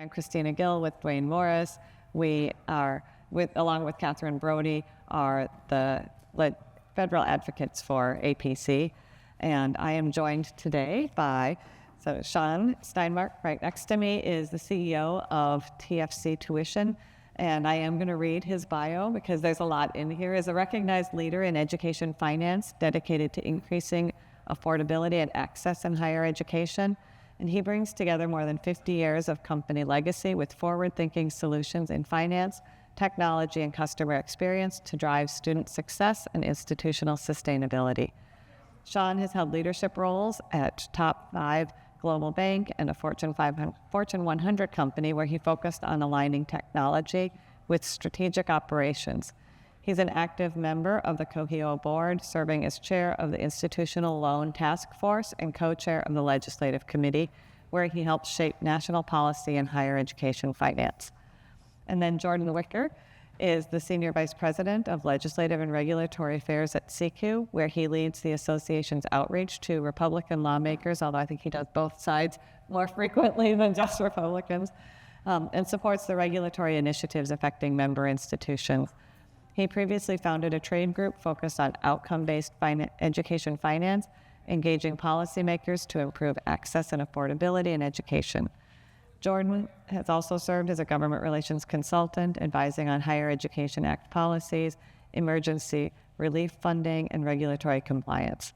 I'm Kristina Gill with Dwayne Morris. We are, along with Catherine Brody, are the federal advocates for APC. And I am joined today by Sean Steinmarc. Right next to me is the CEO of TFC Tuition. And I am going to read his bio because there's a lot in here. As a recognized leader in education finance dedicated to increasing affordability and access in higher education, and he brings together more than 50 years of company legacy with forward-thinking solutions in finance, technology, and customer experience to drive student success and institutional sustainability. Sean has held leadership roles at top 5 global bank and a Fortune 100 company where he focused on aligning technology with strategic operations. He's an active member of the Cohio board, serving as chair of the Institutional Loan Task Force and co-chair of the Legislative Committee, where he helps shape national policy in higher education finance. And then Jordan Wicker is the Senior Vice President of Legislative and Regulatory Affairs at CQ, where he leads the association's outreach to Republican lawmakers, although I think he does both sides more frequently than just Republicans, and supports the regulatory initiatives affecting member institutions. He previously founded a trade group focused on outcome-based education finance, engaging policymakers to improve access and affordability in education. Jordan has also served as a government relations consultant, advising on Higher Education Act policies, emergency relief funding, and regulatory compliance.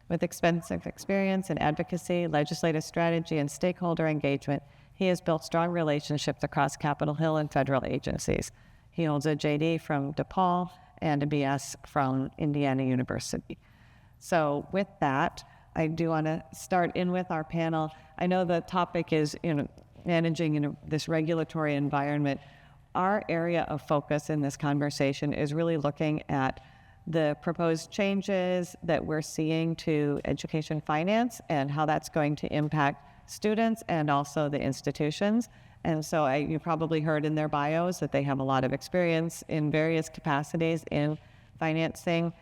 With extensive experience in advocacy, legislative strategy, and stakeholder engagement, he has built strong relationships across Capitol Hill and federal agencies. He holds a JD from DePaul and a BS from Indiana University. So with that, I do want to start in with our panel. I know the topic is, managing this regulatory environment. Our area of focus in this conversation is really looking at the proposed changes that we're seeing to education finance and how that's going to impact students and also the institutions. And so you probably heard in their bios that they have a lot of experience in various capacities in financing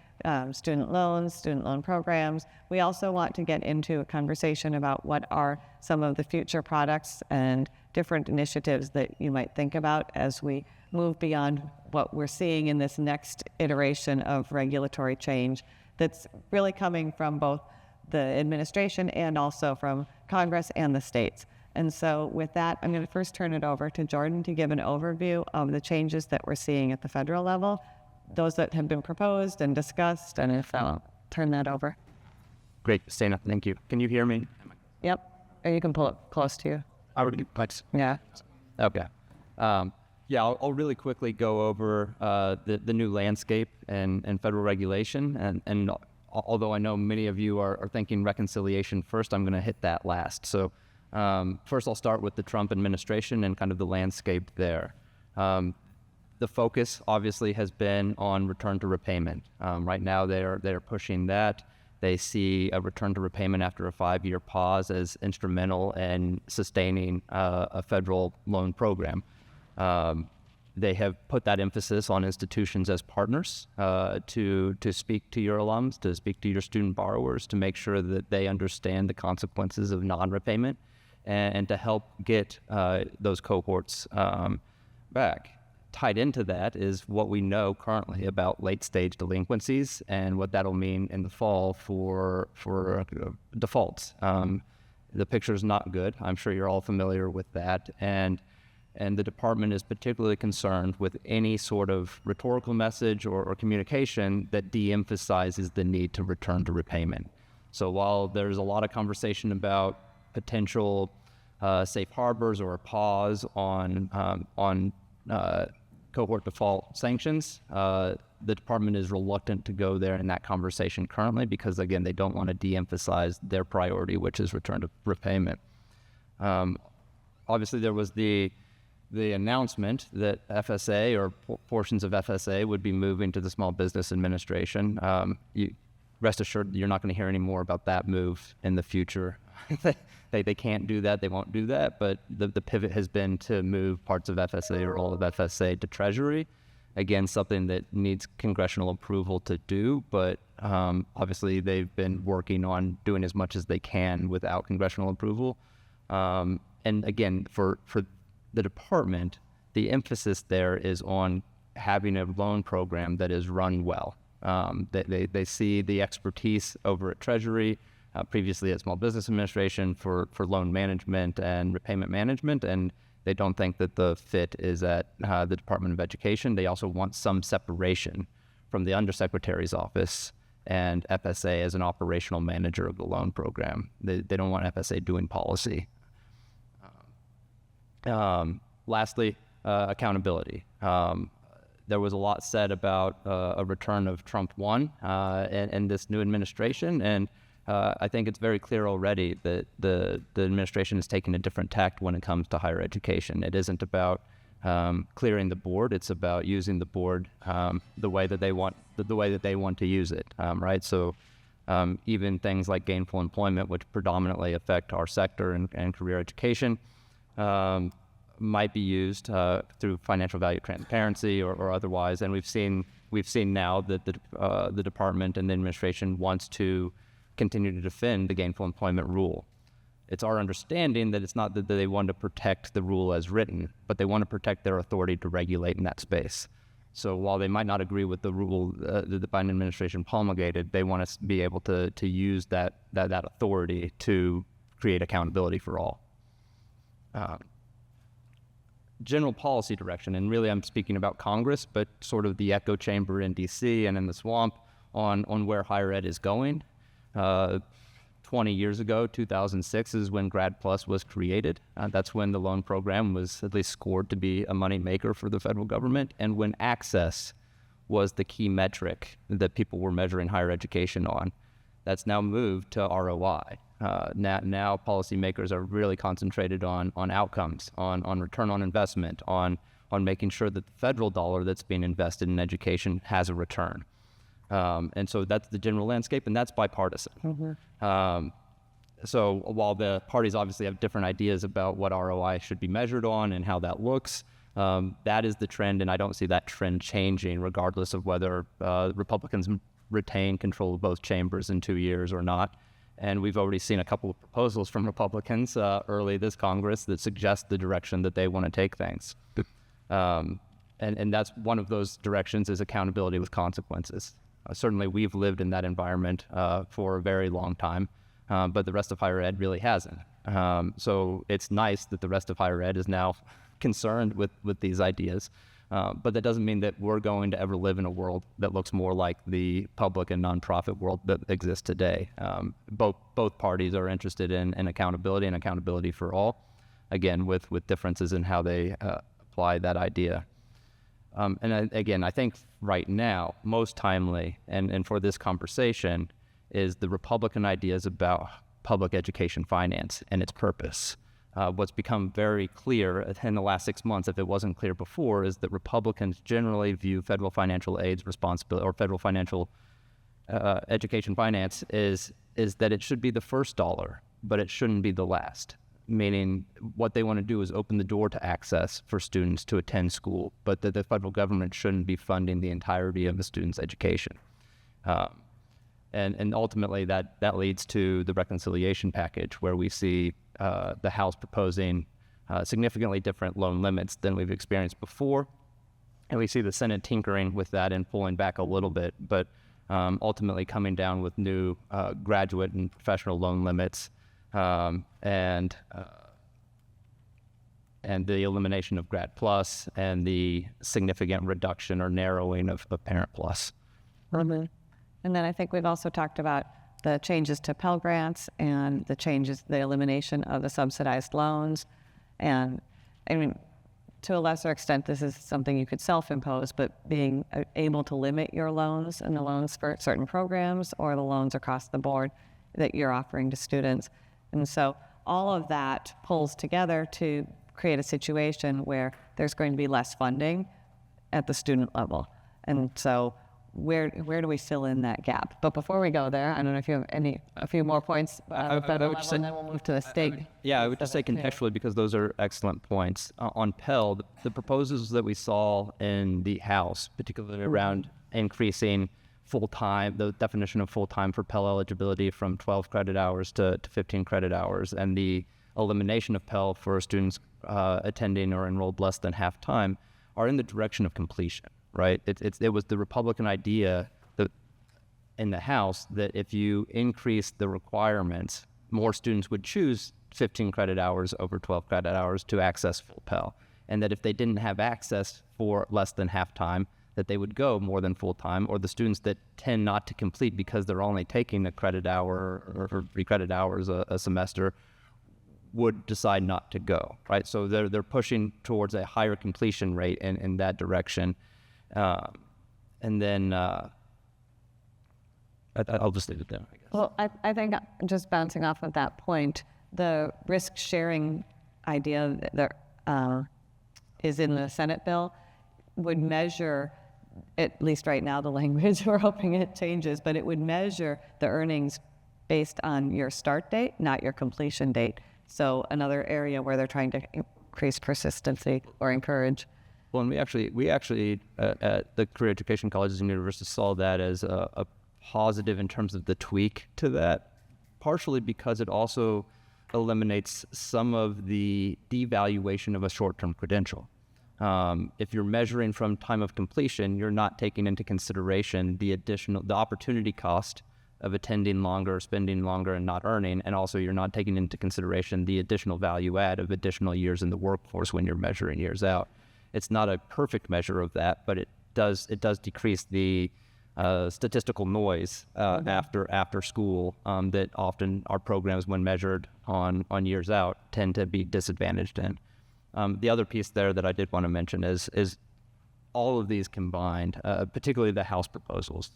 student loans, student loan programs. We also want to get into a conversation about what are some of the future products and different initiatives that you might think about as we move beyond what we're seeing in this next iteration of regulatory change that's really coming from both the administration and also from Congress and the states. And so with that, I'm going to first turn it over to Jordan to give an overview of the changes that we're seeing at the federal level, those that have been proposed and discussed, and if I'll turn that over. Great, Kristina, thank you. Can you hear me? Yep, or you can pull it close to you. I would but Yeah. Okay. I'll really quickly go over the new landscape and federal regulation. And although I know many of you are thinking reconciliation first, I'm going to hit that last. So first I'll start with the Trump administration and kind of the landscape there. The focus obviously has been on return to repayment. Right now they're pushing that. They see a return to repayment after a 5-year pause as instrumental in sustaining a federal loan program. They have put that emphasis on institutions as partners to speak to your alums, to speak to your student borrowers, to make sure that they understand the consequences of non-repayment and to help get those cohorts back. Tied into that is what we know currently about late-stage delinquencies and what that'll mean in the fall for defaults. The picture is not good. I'm sure you're all familiar with that. And the department is particularly concerned with any sort of rhetorical message or communication that de-emphasizes the need to return to repayment. So while there's a lot of conversation about potential safe harbors or a pause on cohort default sanctions, the department is reluctant to go there in that conversation currently because, again, they don't want to de-emphasize their priority, which is return to repayment. Obviously, there was the announcement that FSA or portions of FSA would be moving to the Small Business Administration. Rest assured, you're not going to hear any more about that move in the future. They can't do that. They won't do that. But the pivot has been to move parts of FSA or all of FSA to Treasury. Again, something that needs congressional approval to do. But obviously, they've been working on doing as much as they can without congressional approval. And again, for the department, the emphasis there is on having a loan program that is run well. They see the expertise over at Treasury, previously at Small Business Administration for loan management and repayment management, and they don't think that the fit is at the Department of Education. They also want some separation from the Undersecretary's office and FSA as an operational manager of the loan program. They don't want FSA doing policy. Lastly, accountability. There was a lot said about a return of Trump 1 and this new administration, and I think it's very clear already that the administration is taking a different tact when it comes to higher education. It isn't about clearing the board; it's about using the board the way that they want to use it. Right. So even things like gainful employment, which predominantly affect our sector and career education, might be used through financial value transparency or otherwise. And we've seen now that the department and the administration wants to continue to defend the gainful employment rule. It's our understanding that it's not that they want to protect the rule as written, but they want to protect their authority to regulate in that space. So while they might not agree with the rule the Biden administration promulgated, they want to be able to use that authority to create accountability for all. General policy direction, and really I'm speaking about Congress, but sort of the echo chamber in DC and in the swamp on where higher ed is going. 20 years ago, 2006 is when Grad Plus was created. That's when the loan program was at least scored to be a money maker for the federal government, and when access was the key metric that people were measuring higher education on. That's now moved to ROI. Now policymakers are really concentrated on outcomes, on return on investment, on making sure that the federal dollar that's being invested in education has a return. And so that's the general landscape, and that's bipartisan. Mm-hmm. So while the parties obviously have different ideas about what ROI should be measured on and how that looks, that is the trend, and I don't see that trend changing regardless of whether Republicans retain control of both chambers in 2 years or not. And we've already seen a couple of proposals from Republicans early this Congress that suggest the direction that they want to take things. And that's one of those directions is accountability with consequences. Certainly we've lived in that environment for a very long time, but the rest of higher ed really hasn't. So it's nice that the rest of higher ed is now concerned with these ideas, but that doesn't mean that we're going to ever live in a world that looks more like the public and nonprofit world that exists today. Both parties are interested in accountability and accountability for all, again, with differences in how they apply that idea. And I think right now, most timely, and for this conversation, is the Republican ideas about public education finance and its purpose. What's become very clear in the last 6 months, if it wasn't clear before, is that Republicans generally view federal financial aid's responsibility, or federal financial education finance, is that it should be the first dollar, but it shouldn't be the last. Meaning what they want to do is open the door to access for students to attend school, but that the federal government shouldn't be funding the entirety of the student's education. And ultimately that leads to the reconciliation package, where we see the House proposing significantly different loan limits than we've experienced before. And we see the Senate tinkering with that and pulling back a little bit, but ultimately coming down with new graduate and professional loan limits, and the elimination of Grad Plus and the significant reduction or narrowing of Parent Plus. Mm-hmm. And then I think we've also talked about the changes to Pell Grants and the elimination of the subsidized loans. And I mean, to a lesser extent, this is something you could self-impose, but being able to limit your loans and the loans for certain programs or the loans across the board that you're offering to students. And so all of that pulls together to create a situation where there's going to be less funding at the student level. And so where do we fill in that gap? But before we go there, I don't know if you have a few more points at the federal level, and then we'll move to the state. I would just say contextually, because those are excellent points. On Pell, the proposals that we saw in the House, particularly around increasing full-time, the definition of full-time for Pell eligibility from 12 credit hours to 15 credit hours, and the elimination of Pell for students attending or enrolled less than half time are in the direction of completion, right? It was the Republican idea that in the House that if you increase the requirements, more students would choose 15 credit hours over 12 credit hours to access full Pell. And that if they didn't have access for less than half time, that they would go more than full time, or the students that tend not to complete because they're only taking a credit hour or 3 credit hours a semester would decide not to go, right? So they're pushing towards a higher completion rate in that direction. And then I'll just leave it there, I guess. Well, I think just bouncing off of that point, the risk sharing idea that is in the Senate bill would measure, at least right now the language, we're hoping it changes, but it would measure the earnings based on your start date, not your completion date. So another area where they're trying to increase persistency or encourage. Well, and we actually at the career education colleges and universities saw that as a positive in terms of the tweak to that, partially because it also eliminates some of the devaluation of a short-term credential. If you're measuring from time of completion, you're not taking into consideration the opportunity cost of attending longer, spending longer, and not earning, and also you're not taking into consideration the additional value add of additional years in the workforce when you're measuring years out. It's not a perfect measure of that, but it does decrease the statistical noise after school that often our programs, when measured on years out, tend to be disadvantaged in. The other piece there that I did want to mention is all of these combined, particularly the House proposals,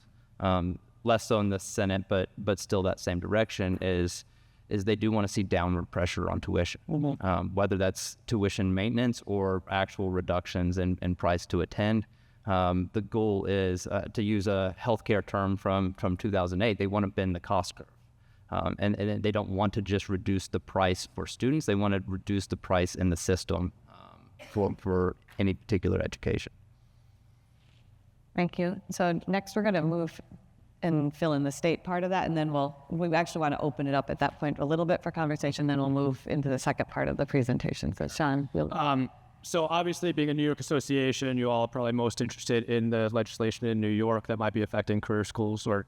less so in the Senate, but still that same direction, is they do want to see downward pressure on tuition, whether that's tuition maintenance or actual reductions in price to attend. The goal is, to use a healthcare term from 2008, they want to bend the cost curve. And they don't want to just reduce the price for students, they want to reduce the price in the system for any particular education. Thank you. So next we're going to move and fill in the state part of that, and then we actually want to open it up at that point a little bit for conversation, then we'll move into the second part of the presentation. So Sean, So obviously, being a New York association, you all are probably most interested in the legislation in New York that might be affecting career schools or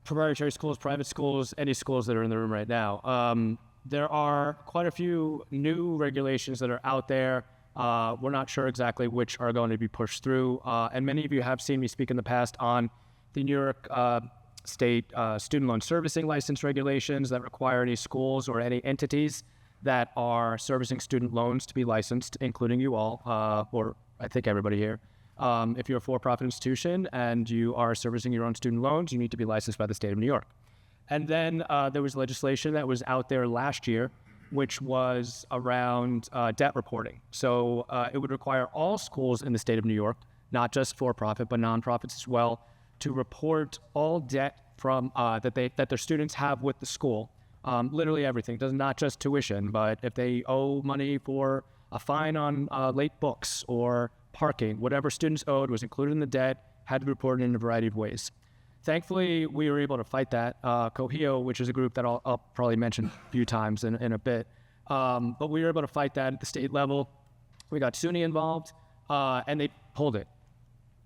proprietary schools, private schools, any schools that are in the room right now. There are quite a few new regulations that are out there. We're not sure exactly which are going to be pushed through. And many of you have seen me speak in the past on the New York state student loan servicing license regulations that require any schools or any entities that are servicing student loans to be licensed, including you all, or I think everybody here. If you're a for-profit institution and you are servicing your own student loans, you need to be licensed by the state of New York. And then there was legislation that was out there last year, which was around debt reporting. So it would require all schools in the state of New York, not just for-profit, but nonprofits as well, to report all debt from that their students have with the school. Literally everything, does not just tuition, but if they owe money for a fine on late books or parking, whatever students owed was included in the debt, had to be reported in a variety of ways. Thankfully, we were able to fight that. Cohio, which is a group that I'll probably mention a few times in a bit, but we were able to fight that at the state level. We got SUNY involved, and they pulled it.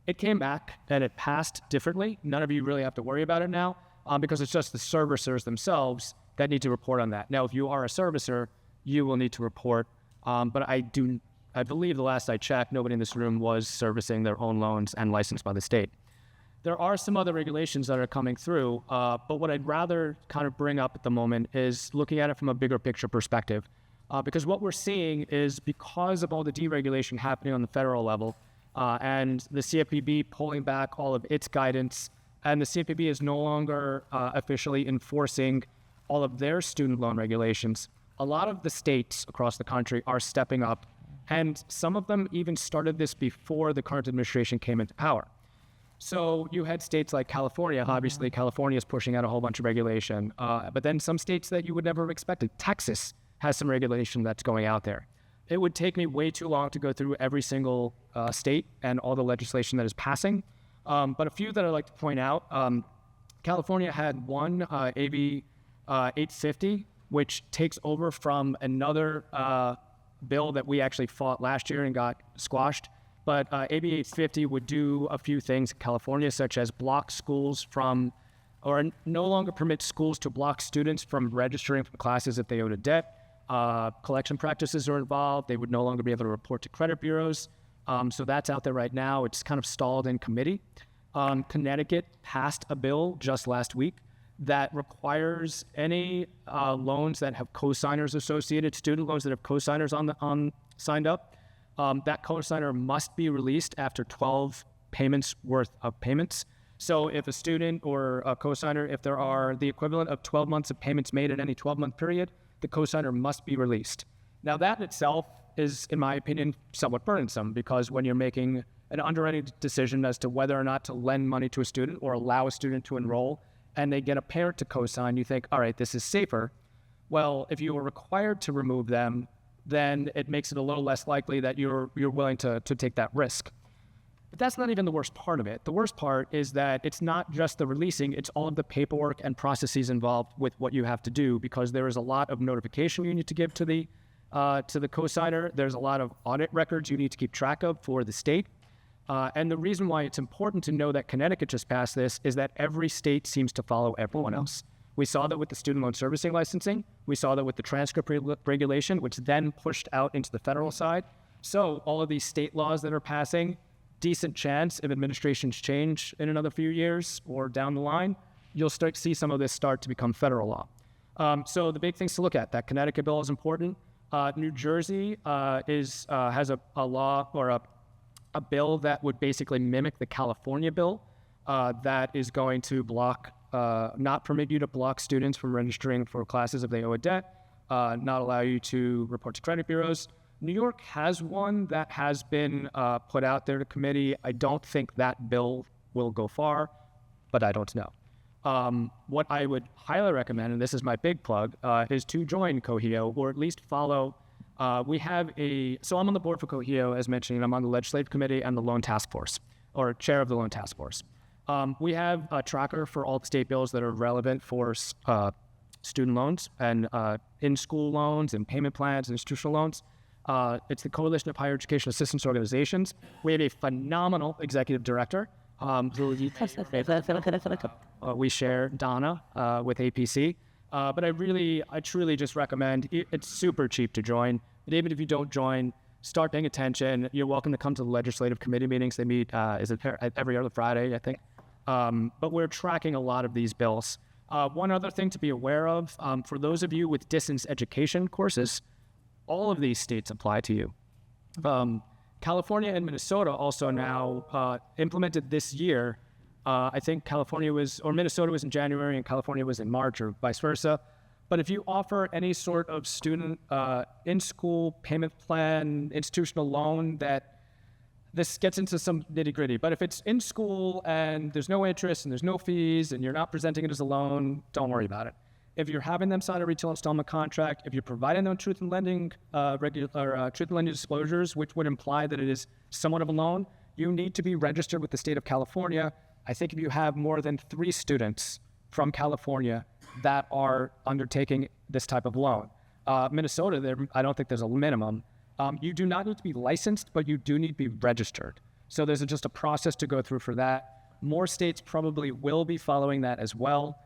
It came back, and it passed differently. None of you really have to worry about it now, because it's just the servicers themselves that need to report on that. Now, if you are a servicer, you will need to report, but I believe the last I checked, nobody in this room was servicing their own loans and licensed by the state. There are some other regulations that are coming through, but what I'd rather kind of bring up at the moment is looking at it from a bigger picture perspective, because what we're seeing is, because of all the deregulation happening on the federal level, and the CFPB pulling back all of its guidance, and the CFPB is no longer officially enforcing all of their student loan regulations, a lot of the states across the country are stepping up, and some of them even started this before the current administration came into power. So you had states like California. Obviously, California is pushing out a whole bunch of regulation, but then some states that you would never have expected. Texas has some regulation that's going out there. It would take me way too long to go through every single state and all the legislation that is passing, but a few that I'd like to point out. California had one, AB 850, which takes over from another bill that we actually fought last year and got squashed. But AB 850 would do a few things in California, such as block schools from, or no longer permit schools to block students from registering for classes if they owed a debt. Collection practices are involved. They would no longer be able to report to credit bureaus. So that's out there right now. It's kind of stalled in committee. Connecticut passed a bill just last week that requires any loans that have cosigners associated, student loans that have cosigners signed up, that cosigner must be released after 12 payments worth of payments. So if a student or a cosigner, if there are the equivalent of 12 months of payments made in any 12-month period, the cosigner must be released. Now that in itself is, in my opinion, somewhat burdensome, because when you're making an underwriting decision as to whether or not to lend money to a student or allow a student to enroll, and they get a parent to cosign, you think, all right, this is safer. Well, if you are required to remove them, then it makes it a little less likely that you're willing to take that risk. But that's not even the worst part of it. The worst part is that it's not just the releasing, it's all of the paperwork and processes involved with what you have to do, because there is a lot of notification you need to give to the cosigner. There's a lot of audit records you need to keep track of for the state. And the reason why it's important to know that Connecticut just passed this is that every state seems to follow everyone else. We saw that with the student loan servicing licensing. We saw that with the transcript regulation, which then pushed out into the federal side. So all of these state laws that are passing, decent chance if administrations change in another few years or down the line, you'll start to see some of this start to become federal law. So the big things to look at, that Connecticut bill is important. New Jersey has a law or a bill that would basically mimic the California bill that is going to not permit you to block students from registering for classes if they owe a debt, not allow you to report to credit bureaus. New York has one that has been put out there to committee. I don't think that bill will go far, but I don't know. What I would highly recommend, and this is my big plug, is to join COHIO, or at least follow. So I'm on the board for COHIO, as mentioned, and I'm on the legislative committee and the loan task force, or chair of the loan task force. We have a tracker for all the state bills that are relevant for student loans and in-school loans and payment plans and institutional loans. It's the Coalition of Higher Education Assistance Organizations. We have a phenomenal executive director. We share Donna with APC. But I truly just recommend, it's super cheap to join. But even if you don't join, start paying attention. You're welcome to come to the legislative committee meetings. They meet, every other Friday, I think. But we're tracking a lot of these bills. One other thing to be aware of, for those of you with distance education courses, all of these states apply to you. California and Minnesota also now implemented this year. I think Minnesota was in January and California was in March, or vice versa. But if you offer any sort of student in-school payment plan, institutional loan, this gets into some nitty-gritty. But if it's in school and there's no interest and there's no fees and you're not presenting it as a loan, don't worry about it. If you're having them sign a retail installment contract, if you're providing them truth in lending disclosures, which would imply that it is somewhat of a loan, you need to be registered with the state of California. I think if you have more than 3 students from California that are undertaking this type of loan. Minnesota, I don't think there's a minimum. You do not need to be licensed, but you do need to be registered. So there's just a process to go through for that. More states probably will be following that as well.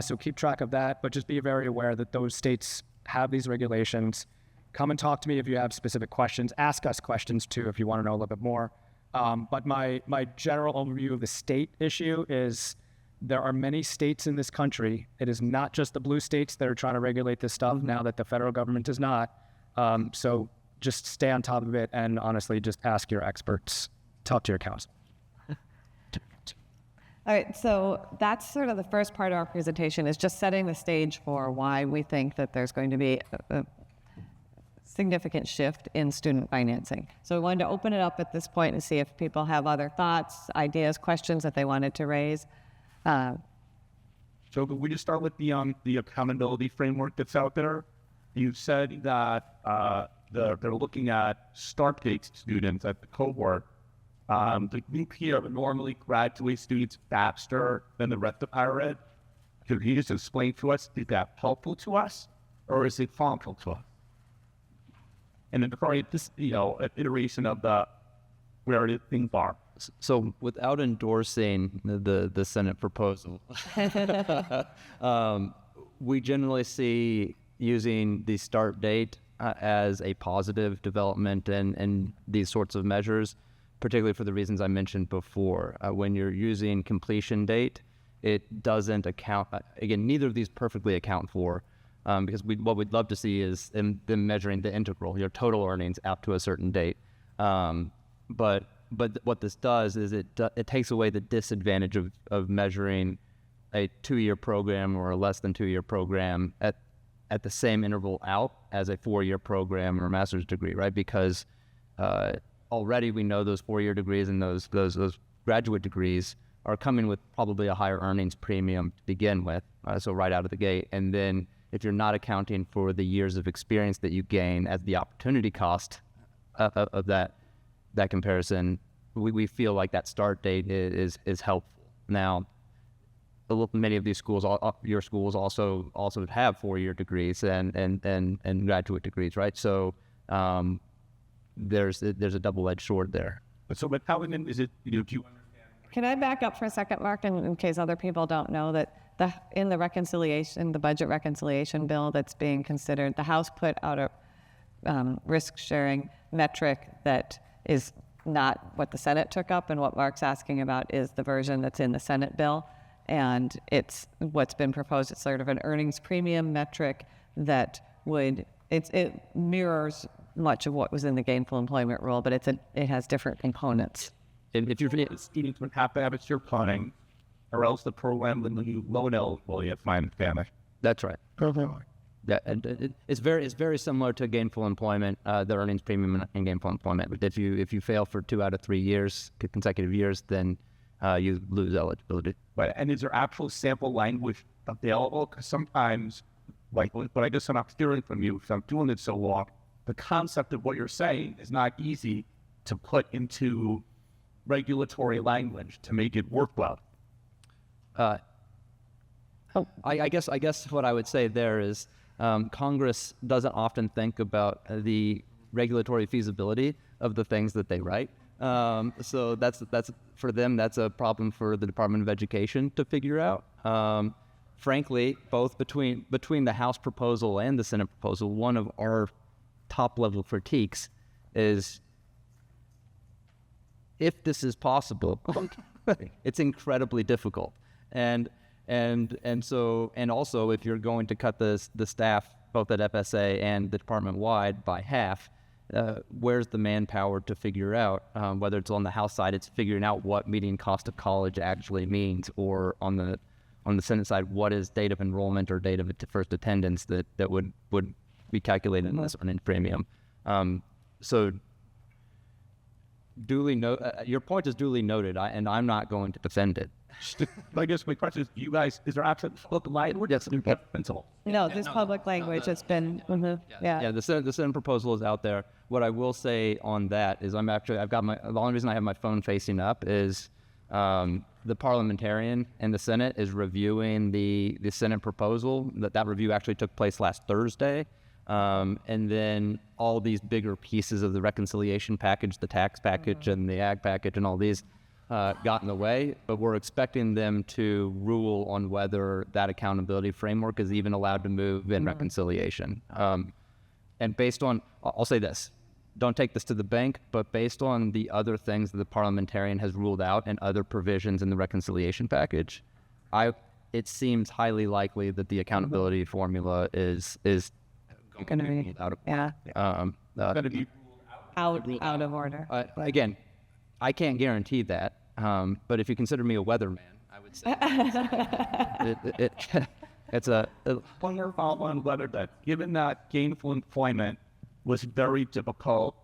So keep track of that, but just be very aware that those states have these regulations. Come and talk to me if you have specific questions. Ask us questions too if you want to know a little bit more. But my general overview of the state issue is there are many states in this country. It is not just the blue states that are trying to regulate this stuff now that the federal government is not. So just stay on top of it and honestly just ask your experts. Talk to your counsel. All right, so that's sort of the first part of our presentation, is just setting the stage for why we think that there's going to be a significant shift in student financing. So we wanted to open it up at this point and see if people have other thoughts, ideas, questions that they wanted to raise. So we just start with the accountability framework that's out there. You said that they're looking at start date students at the cohort. The group here normally graduate students faster than the rest of higher ed. Could you just explain to us, is that helpful to us or is it harmful to us? and then create this, an iteration of where things are. So without endorsing the Senate proposal, we generally see using the start date as a positive development in these sorts of measures, particularly for the reasons I mentioned before. When you're using completion date, it doesn't account, again, neither of these perfectly account for, because what we'd love to see is them measuring the integral, your total earnings out to a certain date. But what this does is it takes away the disadvantage of measuring a 2-year program or a less than 2-year program at the same interval out as a 4-year program or master's degree, right? Because already we know those 4-year degrees and those graduate degrees are coming with probably a higher earnings premium to begin with, so right out of the gate. And then if you're not accounting for the years of experience that you gain as the opportunity cost of that comparison, we feel like that start date is helpful. Now, many of these schools, your schools also have 4-year degrees and graduate degrees, right? So there's a double-edged sword there. So, but how is it? Do you understand? Can I back up for a second, Mark, in case other people don't know that in the budget reconciliation bill that's being considered, the House put out a risk-sharing metric that is not what the Senate took up, and what Mark's asking about is the version that's in the Senate bill. And it's what's been proposed. It's sort of an earnings premium metric that it mirrors much of what was in the gainful employment rule, but it has different components. And if you're students would have to have it your planning, or else the program will be loan eligible if my understanding. That's right. Perfect. Yeah, and it's very similar to gainful employment, the earnings premium in gainful employment. But if you fail for 2 out of 3 years, consecutive years, then you lose eligibility. Right. And is there actual sample language available? Because sometimes, like what I guess I'm hearing from you, because I'm doing it so long, the concept of what you're saying is not easy to put into regulatory language to make it work well. I guess what I would say there is Congress doesn't often think about the regulatory feasibility of the things that they write. So that's for them, that's a problem for the Department of Education to figure out. Frankly, both between the House proposal and the Senate proposal, one of our top level critiques is, if this is possible, it's incredibly difficult. And also if you're going to cut the staff both at FSA and the department wide by half, where's the manpower to figure out, whether it's on the House side, it's figuring out what median cost of college actually means, or on the Senate side, what is date of enrollment or date of first attendance that would be calculated in this earnings premium. So your point is duly noted, and I'm not going to defend it. I guess my question is, is there actually public language? Yes. No, this public language has been, Yeah, the Senate proposal is out there. What I will say on that is the only reason I have my phone facing up is the parliamentarian in the Senate is reviewing the Senate proposal. That review actually took place last Thursday. And then all these bigger pieces of the reconciliation package, the tax package and the ag package and all these got in the way, but we're expecting them to rule on whether that accountability framework is even allowed to move in reconciliation. And based on, I'll say this, don't take this to the bank, but based on the other things that the parliamentarian has ruled out and other provisions in the reconciliation package, it seems highly likely that the accountability formula is going to be going to be out of order. Again, I can't guarantee that, but if you consider me a weatherman, I would say it's a follow on whether that, given that gainful employment was very difficult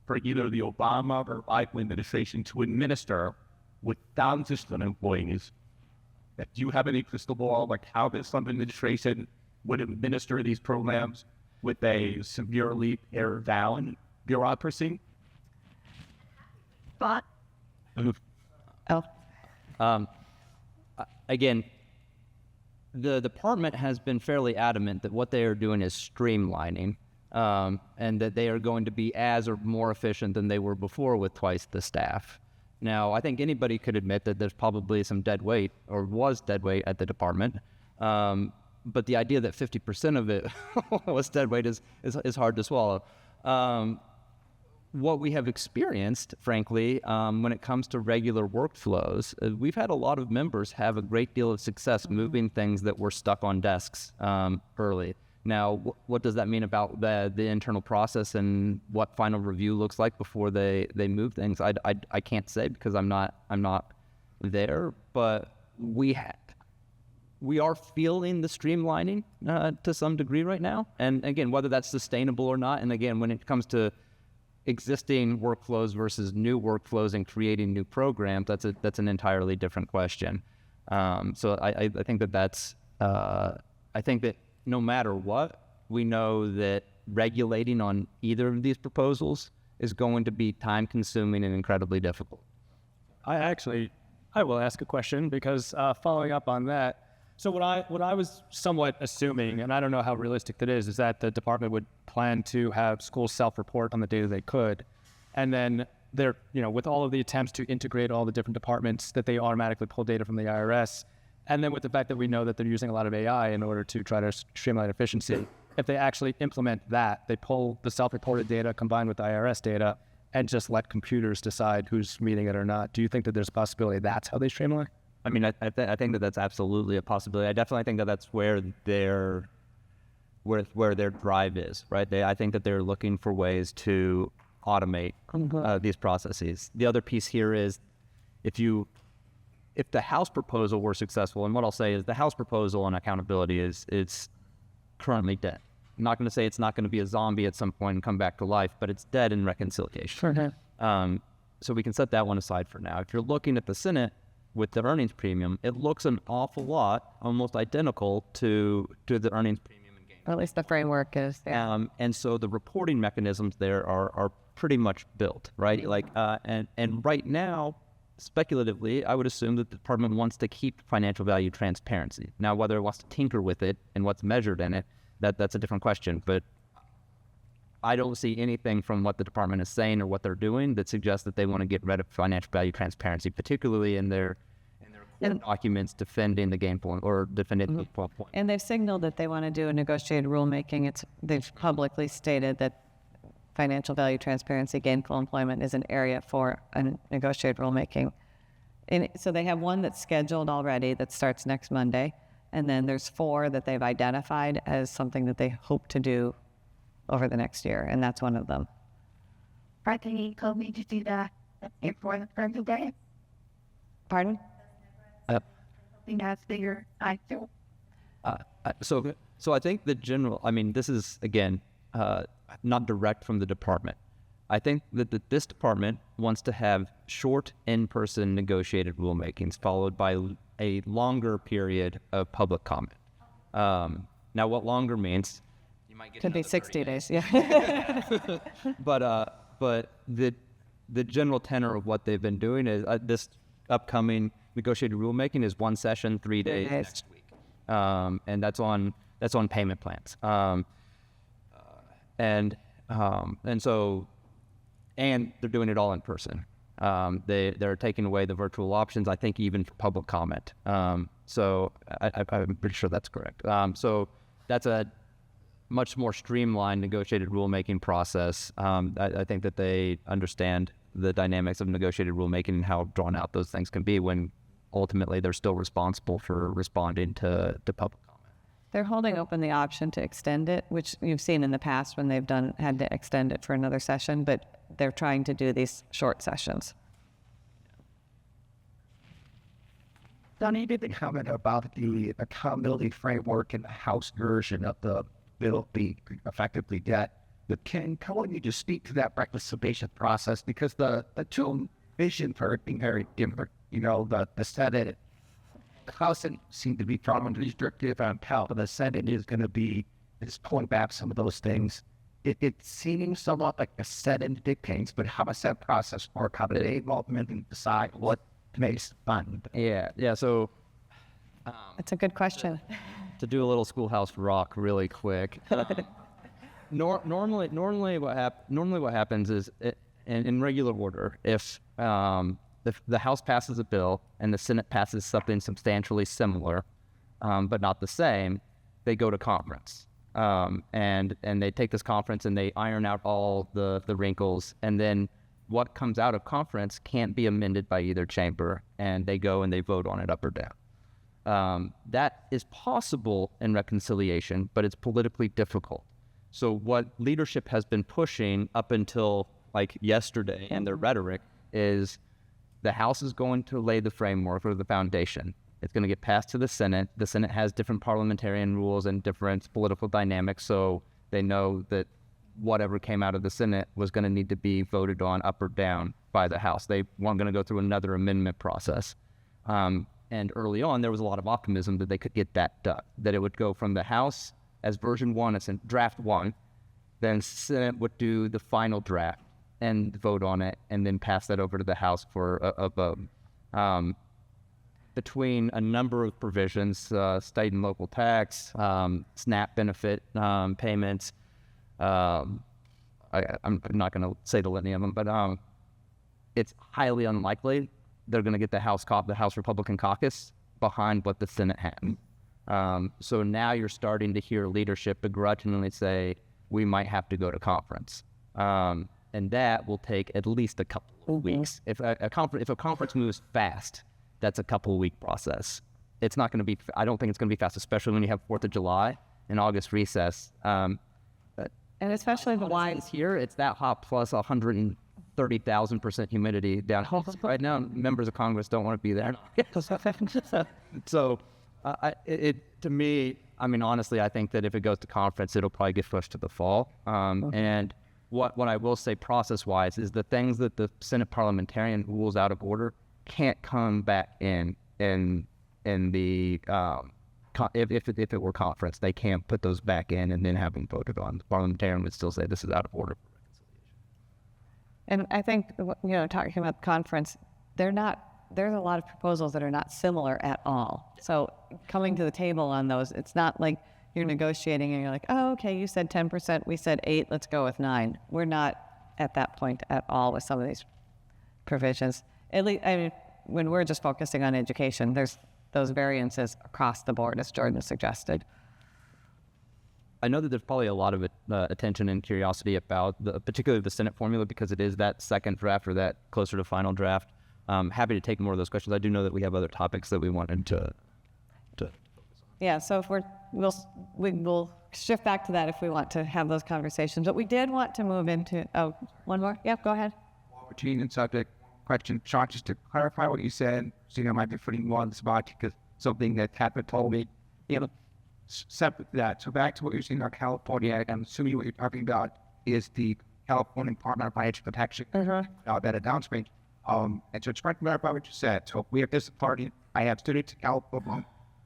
for either the Obama or Biden administration to administer with thousands of employees. Do you have any crystal ball, like how this administration would administer these programs with a severely pared down bureaucracy? But again, the department has been fairly adamant that what they are doing is streamlining and that they are going to be as or more efficient than they were before with twice the staff. Now, I think anybody could admit that there's probably some dead weight, or was dead weight at the department, but the idea that 50% of it was dead weight is hard to swallow. What we have experienced, frankly, when it comes to regular workflows, we've had a lot of members have a great deal of success moving things that were stuck on desks early. Now, what does that mean about the internal process and what final review looks like before they move things? I can't say because I'm not there, but we are feeling the streamlining to some degree right now. And again, whether that's sustainable or not, and again, when it comes to existing workflows versus new workflows and creating new programs, that's an entirely different question. So I think that's I think that no matter what, we know that regulating on either of these proposals is going to be time-consuming and incredibly difficult. I will ask a question because following up on that, so what I was somewhat assuming, and I don't know how realistic that is that the department would plan to have schools self-report on the data they could, and then they're, with all of the attempts to integrate all the different departments, that they automatically pull data from the IRS, and then with the fact that we know that they're using a lot of AI in order to try to streamline efficiency, if they actually implement that, they pull the self-reported data combined with the IRS data and just let computers decide who's meeting it or not. Do you think that there's a possibility that's how they streamline? I mean, I think that that's absolutely a possibility. I definitely think that that's where their drive is, right? I think that they're looking for ways to automate these processes. The other piece here is if the House proposal were successful, and what I'll say is the House proposal on accountability it's currently dead. I'm not going to say it's not going to be a zombie at some point and come back to life, but it's dead in reconciliation. So we can set that one aside for now. If you're looking at the Senate with the earnings premium, it looks an awful lot, almost identical to the earnings premium in gain. Or at least the framework is. Yeah. And so the reporting mechanisms there are pretty much built, right? And right now, speculatively, I would assume that the department wants to keep financial value transparency. Now, whether it wants to tinker with it and what's measured in it, that's a different question. But I don't see anything from what the department is saying or what they're doing that suggests that they want to get rid of financial value transparency, particularly in their documents defending the gainful or defending the 12 point. And they've signaled that they want to do a negotiated rulemaking. They've publicly stated that financial value transparency, gainful employment is an area for a negotiated rulemaking. And so they have one that's scheduled already that starts next Monday. And then there's 4 that they've identified as something that they hope to do over the next year. And that's one of them. Are they going to do that before the first day? Pardon? I think that's bigger. I feel. So I think the general, this is, again, not direct from the department. I think that this department wants to have short in-person negotiated rulemakings followed by a longer period of public comment. Now, what longer means, you might get could be 60 days. Yeah. but the general tenor of what they've been doing is this upcoming negotiated rulemaking is 1 session, 3 days next week, and that's on payment plans. And they're doing it all in person. They're taking away the virtual options, I think, even for public comment. So I'm pretty sure that's correct. So that's a much more streamlined negotiated rulemaking process. I think that they understand the dynamics of negotiated rulemaking and how drawn out those things can be when ultimately they're still responsible for responding to public comment. They're holding open the option to extend it, which you've seen in the past when they've had to extend it for another session, but they're trying to do these short sessions. Donnie, did the comment about the accountability framework in the House version of the bill being effectively dead. But can you just speak to that reconciliation process? Because the two visions are being very different. The Senate, the House seemed to be strong restrictive on how the Senate is going to be pulling back some of those things. It seems somewhat like the Senate dictates, but how does that process work? How do they ultimately decide what makes fun? Yeah. So It's a good question. To do a little schoolhouse rock really quick. Normally what happens is in regular order, if the House passes a bill and the Senate passes something substantially similar, but not the same, they go to conference. And they take this conference and they iron out all the wrinkles, and then what comes out of conference can't be amended by either chamber, and they go and they vote on it up or down. That is possible in reconciliation, but it's politically difficult. So what leadership has been pushing up until like yesterday and their rhetoric is the House is going to lay the framework or the foundation. It's going to get passed to the Senate. The Senate has different parliamentarian rules and different political dynamics, so they know that whatever came out of the Senate was going to need to be voted on up or down by the House. They weren't going to go through another amendment process. And early on, there was a lot of optimism that they could get that done, that it would go from the House as version 1, as in draft 1, then Senate would do the final draft and vote on it, and then pass that over to the House for a vote. Between a number of provisions, state and local tax, SNAP benefit payments, I'm not going to say the litany of them, but it's highly unlikely they're going to get the House Republican caucus behind what the Senate had. So now you're starting to hear leadership begrudgingly say, we might have to go to conference. And that will take at least a couple of weeks. If a conference moves fast, that's a couple-week process. It's not going to be, I don't think it's going to be fast, especially when you have 4th of July and August recess. And especially the lines here, it's that hot plus 130,000% humidity down right now. Members of Congress don't want to be there. So, to me, I mean, honestly, I think that if it goes to conference, it'll probably get pushed to the fall. And what I will say process-wise is the things that the Senate parliamentarian rules out of order can't come back in the if it were conference, they can't put those back in and then have them voted on. The parliamentarian would still say this is out of order for reconciliation. And I think, talking about the conference, there's a lot of proposals that are not similar at all. So coming to the table on those, it's not like you're negotiating and you're like, oh, okay, you said 10%, we said 8, let's go with 9. We're not at that point at all with some of these provisions. At least, I mean, when we're just focusing on education, there's those variances across the board, as Jordan suggested. I know that there's probably a lot of attention and curiosity about particularly the Senate formula, because it is that second draft or that closer to final draft. Happy to take more of those questions. I do know that we have other topics that we wanted to focus on. Yeah, so if we'll shift back to that if we want to have those conversations. But we did want to move into, one more? Yep, go ahead. Routine and subject question, Sean, just to clarify what you said, so I might be putting you on the spot because something that Catherine told me, separate that. So back to what you're saying about California, I'm assuming what you're talking about is the California Department of Financial Protection, that a downstream. And so trying to clarify what you said. So we have this party, I have students in California,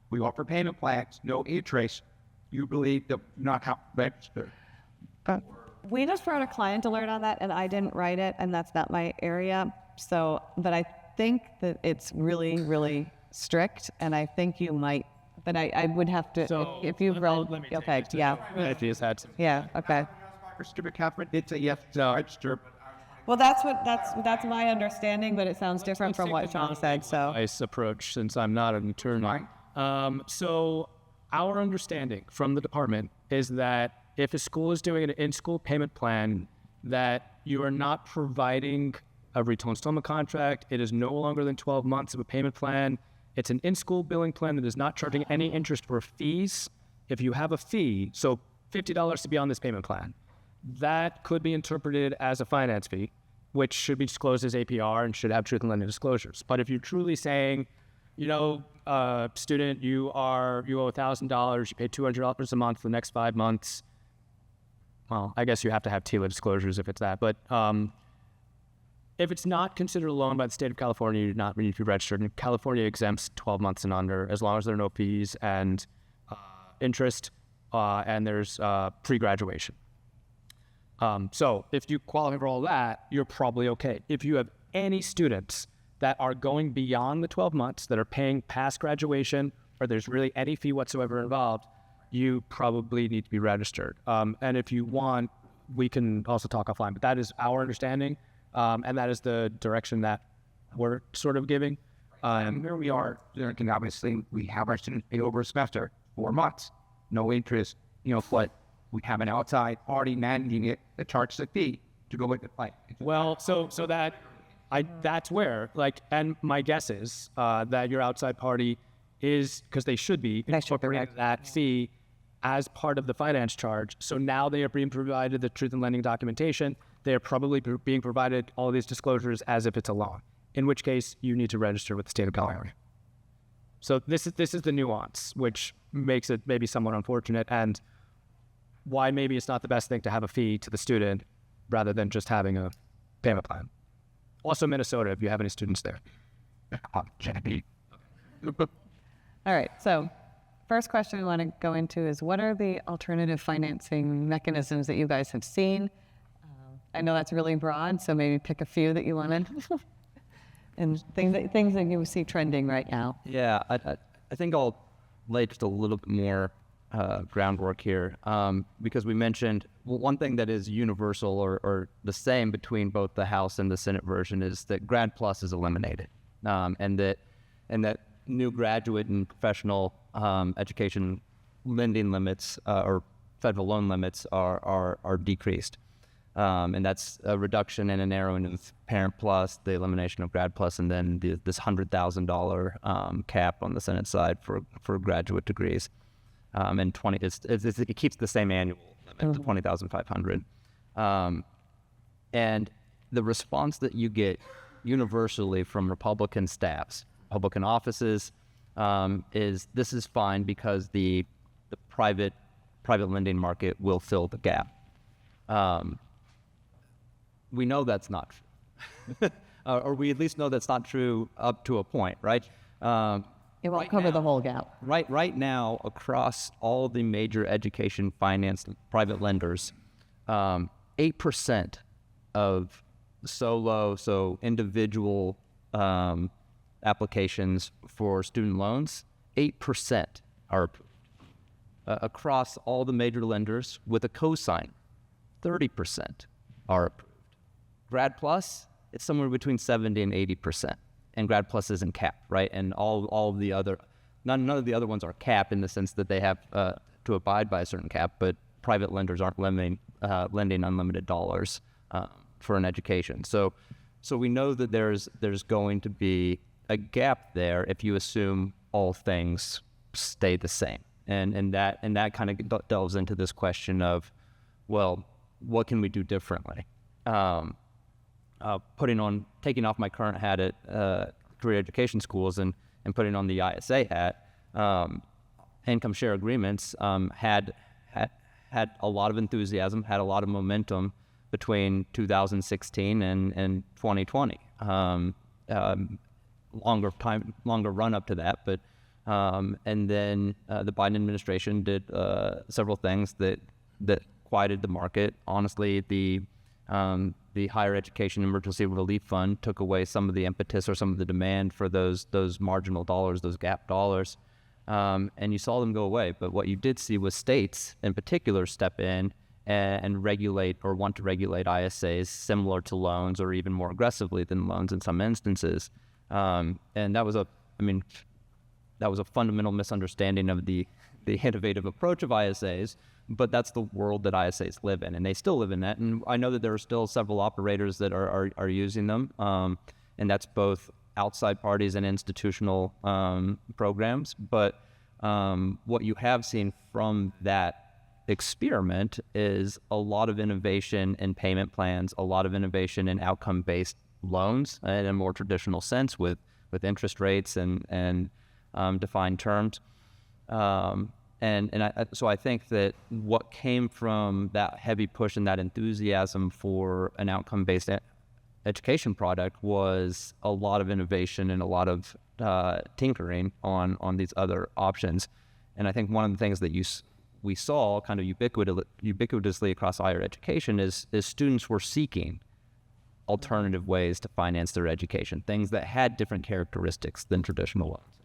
we offer payment plans, no interest. You believe that not how registered. We just wrote a client alert on that, and I didn't write it, and that's not my area. So, but I think that it's really, really strict, and I think you might, but I would have to, So, if you've read, okay, yeah. Yeah, okay. Catherine, it's a yes, no, register. Well, that's my understanding, but it sounds different from what Sean said, so. Nice approach, since I'm not an attorney. So our understanding from the department is that if a school is doing an in-school payment plan, that you are not providing a retail installment contract. It is no longer than 12 months of a payment plan. It's an in-school billing plan that is not charging any interest or fees. If you have a fee, so $50 to be on this payment plan, that could be interpreted as a finance fee, which should be disclosed as APR and should have truth in lending disclosures. But if you're truly saying, student, you owe $1,000, you pay $200 a month for the next 5 months, well, I guess you have to have TILA disclosures if it's that. But if it's not considered a loan by the state of California, you do not need to be registered. And California exempts 12 months and under, as long as there are no fees and interest, and there's pre-graduation. So if you qualify for all that, you're probably okay. If you have any students that are going beyond the 12 months, that are paying past graduation, or there's really any fee whatsoever involved, you probably need to be registered. And if you want, we can also talk offline, but that is our understanding. And that is the direction that we're sort of giving. Here we are, and obviously we have our students pay over a semester, 4 months, no interest, but we have an outside party managing it that charges a fee to go with the fight. Well, so that's where, and my guess is that your outside party is, because they should be, incorporating that fee as part of the finance charge. So now they are being provided the truth in lending documentation. They are probably being provided all of these disclosures as if it's a loan, in which case you need to register with the state of California. So this is the nuance, which makes it maybe somewhat unfortunate, and why maybe it's not the best thing to have a fee to the student rather than just having a payment plan. Also Minnesota, if you have any students there. All right, so first question we want to go into is, what are the alternative financing mechanisms that you guys have seen? I know that's really broad, so maybe pick a few that you wanted. And things that you see trending right now. Yeah, I think I'll lay just a little bit more groundwork here, because we mentioned one thing that is universal or the same between both the House and the Senate version is that Grad Plus is eliminated, and that new graduate and professional education lending limits or federal loan limits are decreased. And that's a reduction and a narrowing of Parent Plus, the elimination of Grad Plus, and then this $100,000 cap on the Senate side for graduate degrees. And it keeps the same annual limit, the $20,500. And the response that you get universally from Republican staffs, Republican offices, is this is fine because the private lending market will fill the gap. We know that's not true, or we at least know that's not true up to a point, right? It won't cover the whole gap. Right now, across all the major education finance private lenders, 8% of so individual applications for student loans, 8% are approved. Across all the major lenders with a cosign, 30% are approved. Grad Plus, it's somewhere between 70 and 80%, and Grad Plus isn't capped, right? And all of the other, none of the other ones are capped in the sense that they have to abide by a certain cap, but private lenders aren't lending unlimited dollars for an education. So we know that there's going to be a gap there if you assume all things stay the same, and that kind of delves into this question of, well, what can we do differently? Taking off my current hat at career education schools and putting on the ISA hat, income share agreements had a lot of enthusiasm, had a lot of momentum between 2016 and 2020. Longer run up to that, but and then the Biden administration did several things that quieted the market. Honestly, the Higher Education Emergency Relief Fund took away some of the impetus or some of the demand for those marginal dollars, those gap dollars, and you saw them go away. But what you did see was states in particular step in and regulate or want to regulate ISAs similar to loans or even more aggressively than loans in some instances. And that was a fundamental misunderstanding of the innovative approach of ISAs. But that's the world that ISAs live in, and they still live in that. And I know that there are still several operators that are using them, and that's both outside parties and institutional programs. But what you have seen from that experiment is a lot of innovation in payment plans, a lot of innovation in outcome-based loans in a more traditional sense with interest rates and defined terms. So I think that what came from that heavy push and that enthusiasm for an outcome-based education product was a lot of innovation and a lot of tinkering on these other options. And I think one of the things that we saw kind of ubiquitously across higher education is students were seeking alternative ways to finance their education, things that had different characteristics than traditional loans.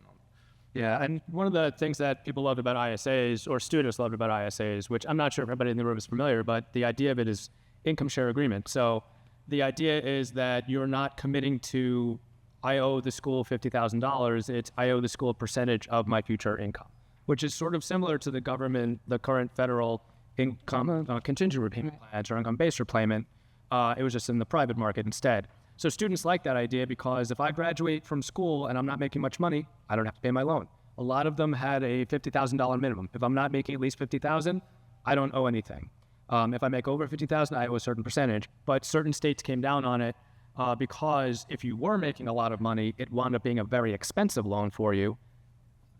Yeah, and one of the things that people loved about ISAs, or students loved about ISAs, which I'm not sure if everybody in the room is familiar, but the idea of it is income share agreement. So the idea is that you're not committing to, I owe the school $50,000, it's I owe the school a percentage of my future income, which is sort of similar to the government, the current federal income contingent repayment plans or income-based repayment. It was just in the private market instead. So students like that idea because if I graduate from school and I'm not making much money, I don't have to pay my loan. A lot of them had a $50,000 minimum. If I'm not making at least $50,000, I don't owe anything. If I make over $50,000, I owe a certain percentage. But certain states came down on it because if you were making a lot of money, it wound up being a very expensive loan for you.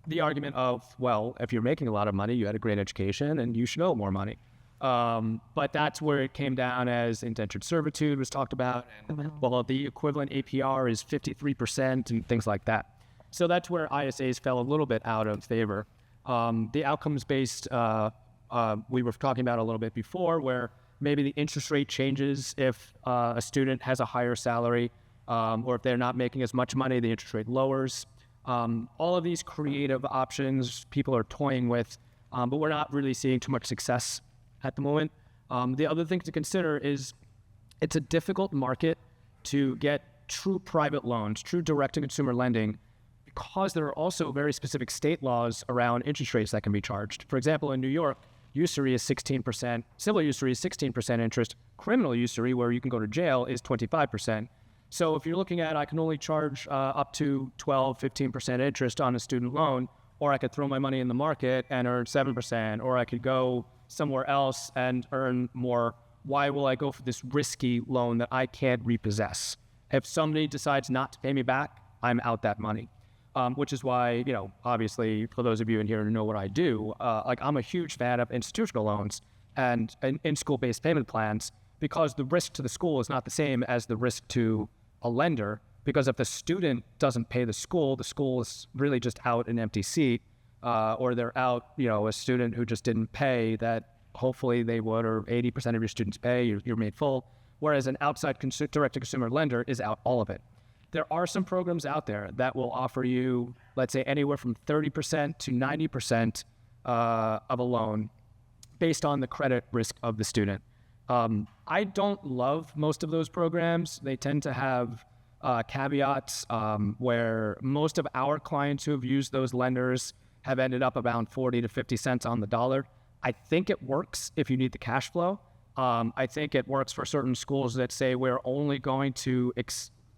The argument of, well, if you're making a lot of money, you had a great education and you should owe more money. But that's where it came down as indentured servitude was talked about. And, well, the equivalent APR is 53% and things like that. So that's where ISAs fell a little bit out of favor. The outcomes-based, we were talking about a little bit before, where maybe the interest rate changes if a student has a higher salary, or if they're not making as much money, the interest rate lowers. All of these creative options people are toying with, but we're not really seeing too much success at the moment. The other thing to consider is it's a difficult market to get true private loans, true direct-to-consumer lending, because there are also very specific state laws around interest rates that can be charged. For example, in New York, usury is 16%, civil usury is 16% interest, criminal usury, where you can go to jail, is 25%. So if you're looking at, I can only charge up to 12, 15% interest on a student loan, or I could throw my money in the market and earn 7%, or I could go somewhere else and earn more. Why will I go for this risky loan that I can't repossess? If somebody decides not to pay me back, I'm out that money. Which is why, obviously, for those of you in here who know what I do, I'm a huge fan of institutional loans and in-school-based payment plans, because the risk to the school is not the same as the risk to a lender. Because if the student doesn't pay the school is really just out an empty seat, or they're out, a student who just didn't pay that hopefully they would, or 80% of your students pay, you're made full. Whereas an outside direct-to-consumer lender is out all of it. There are some programs out there that will offer you, let's say, anywhere from 30% to 90% of a loan based on the credit risk of the student. I don't love most of those programs. They tend to have caveats where most of our clients who have used those lenders have ended up around 40 to 50 cents on the dollar. I think it works if you need the cash flow. I think it works for certain schools that say we're only going to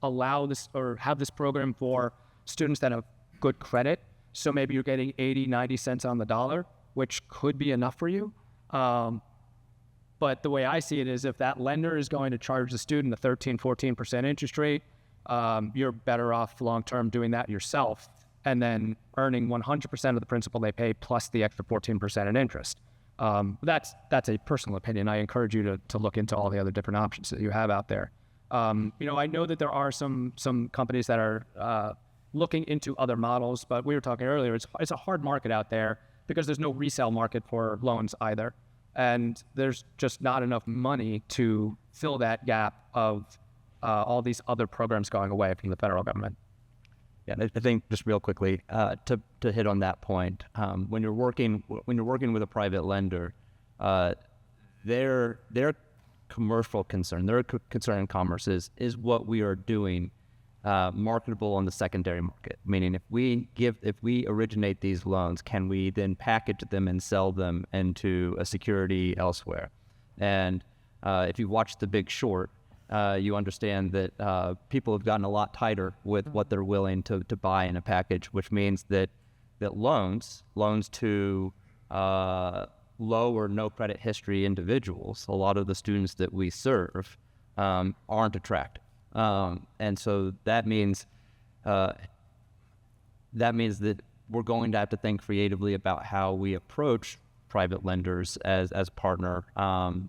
allow this or have this program for students that have good credit. So maybe you're getting 80, 90 cents on the dollar, which could be enough for you. But the way I see it is if that lender is going to charge the student a 13, 14% interest rate, you're better off long-term doing that yourself and then earning 100% of the principal they pay plus the extra 14% in interest. That's a personal opinion. I encourage you to look into all the other different options that you have out there. I know that there are some companies that are looking into other models, but we were talking earlier, it's a hard market out there because there's no resale market for loans either. And there's just not enough money to fill that gap of all these other programs going away from the federal government. Yeah, I think just real quickly to hit on that point, when you're working with a private lender, their commercial concern, their concern in commerce is what we are doing marketable on the secondary market. Meaning, if we originate these loans, can we then package them and sell them into a security elsewhere? And if you watch The Big Short, you understand that people have gotten a lot tighter with what they're willing to buy in a package, which means that loans to low or no credit history individuals, a lot of the students that we serve aren't attractive. And so that means that we're going to have to think creatively about how we approach private lenders as partner,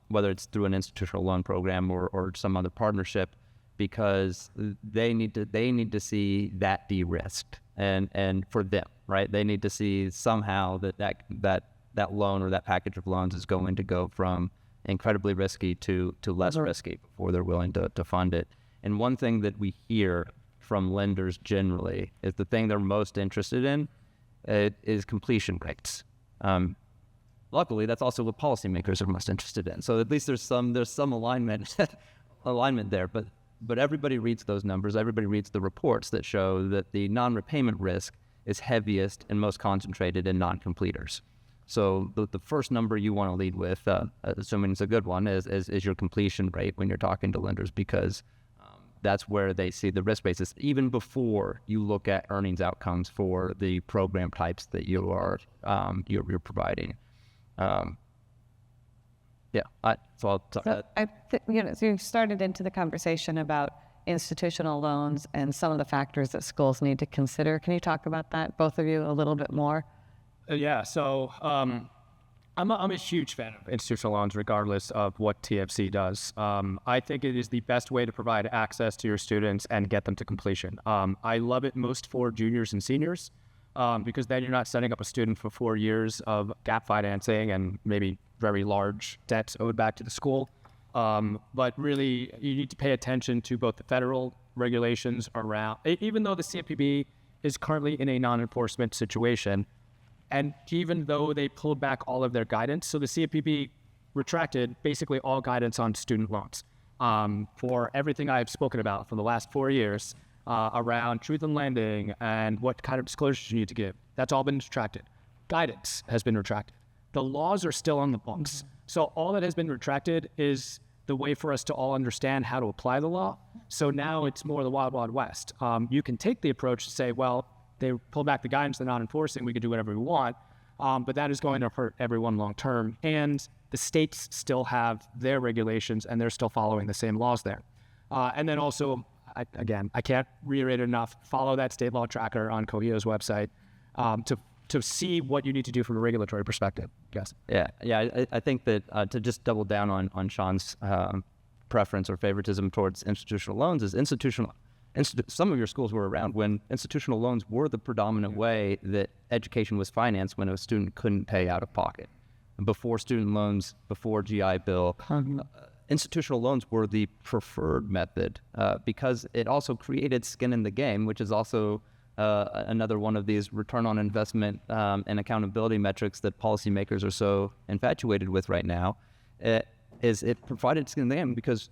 whether it's through an institutional loan program or some other partnership, because they need to see that de-risked and for them, right? They need to see somehow that loan or that package of loans is going to go from incredibly risky to less risky before they're willing to fund it. And one thing that we hear from lenders generally is the thing they're most interested in is completion rates. Luckily, that's also what policymakers are most interested in. So at least there's some alignment there. But everybody reads those numbers. Everybody reads the reports that show that the non-repayment risk is heaviest and most concentrated in non-completers. So the first number you want to lead with, assuming it's a good one, is your completion rate when you're talking to lenders, because that's where they see the risk basis, even before you look at earnings outcomes for the program types that you're providing. So you started into the conversation about institutional loans and some of the factors that schools need to consider. Can you talk about that, both of you, a little bit more? So I'm a huge fan of institutional loans, regardless of what TFC does. I think it is the best way to provide access to your students and get them to completion. I love it most for juniors and seniors, because then you're not setting up a student for 4 years of gap financing and maybe very large debts owed back to the school. But really, you need to pay attention to both the federal regulations around, even though the CFPB is currently in a non-enforcement situation, and even though they pulled back all of their guidance, so the CFPB retracted basically all guidance on student loans for everything I've spoken about for the last 4 years around truth in lending and what kind of disclosures you need to give. That's all been retracted. Guidance has been retracted. The laws are still on the books. So all that has been retracted is the way for us to all understand how to apply the law. So now it's more the wild, wild west. You can take the approach to say, well, they pulled back the guidance, they're not enforcing, we can do whatever we want. But that is going to hurt everyone long term. And the states still have their regulations and they're still following the same laws there. And then also, I can't reiterate enough, follow that state law tracker on Cohio's website to see what you need to do from a regulatory perspective. Yes. I think that to just double down on Sean's preference or favoritism towards institutional loans is some of your schools were around when institutional loans were the predominant way that education was financed when a student couldn't pay out of pocket. Before student loans, before GI Bill, institutional loans were the preferred method because it also created skin in the game, which is also another one of these return on investment and accountability metrics that policymakers are so infatuated with right now. It provided skin in the game because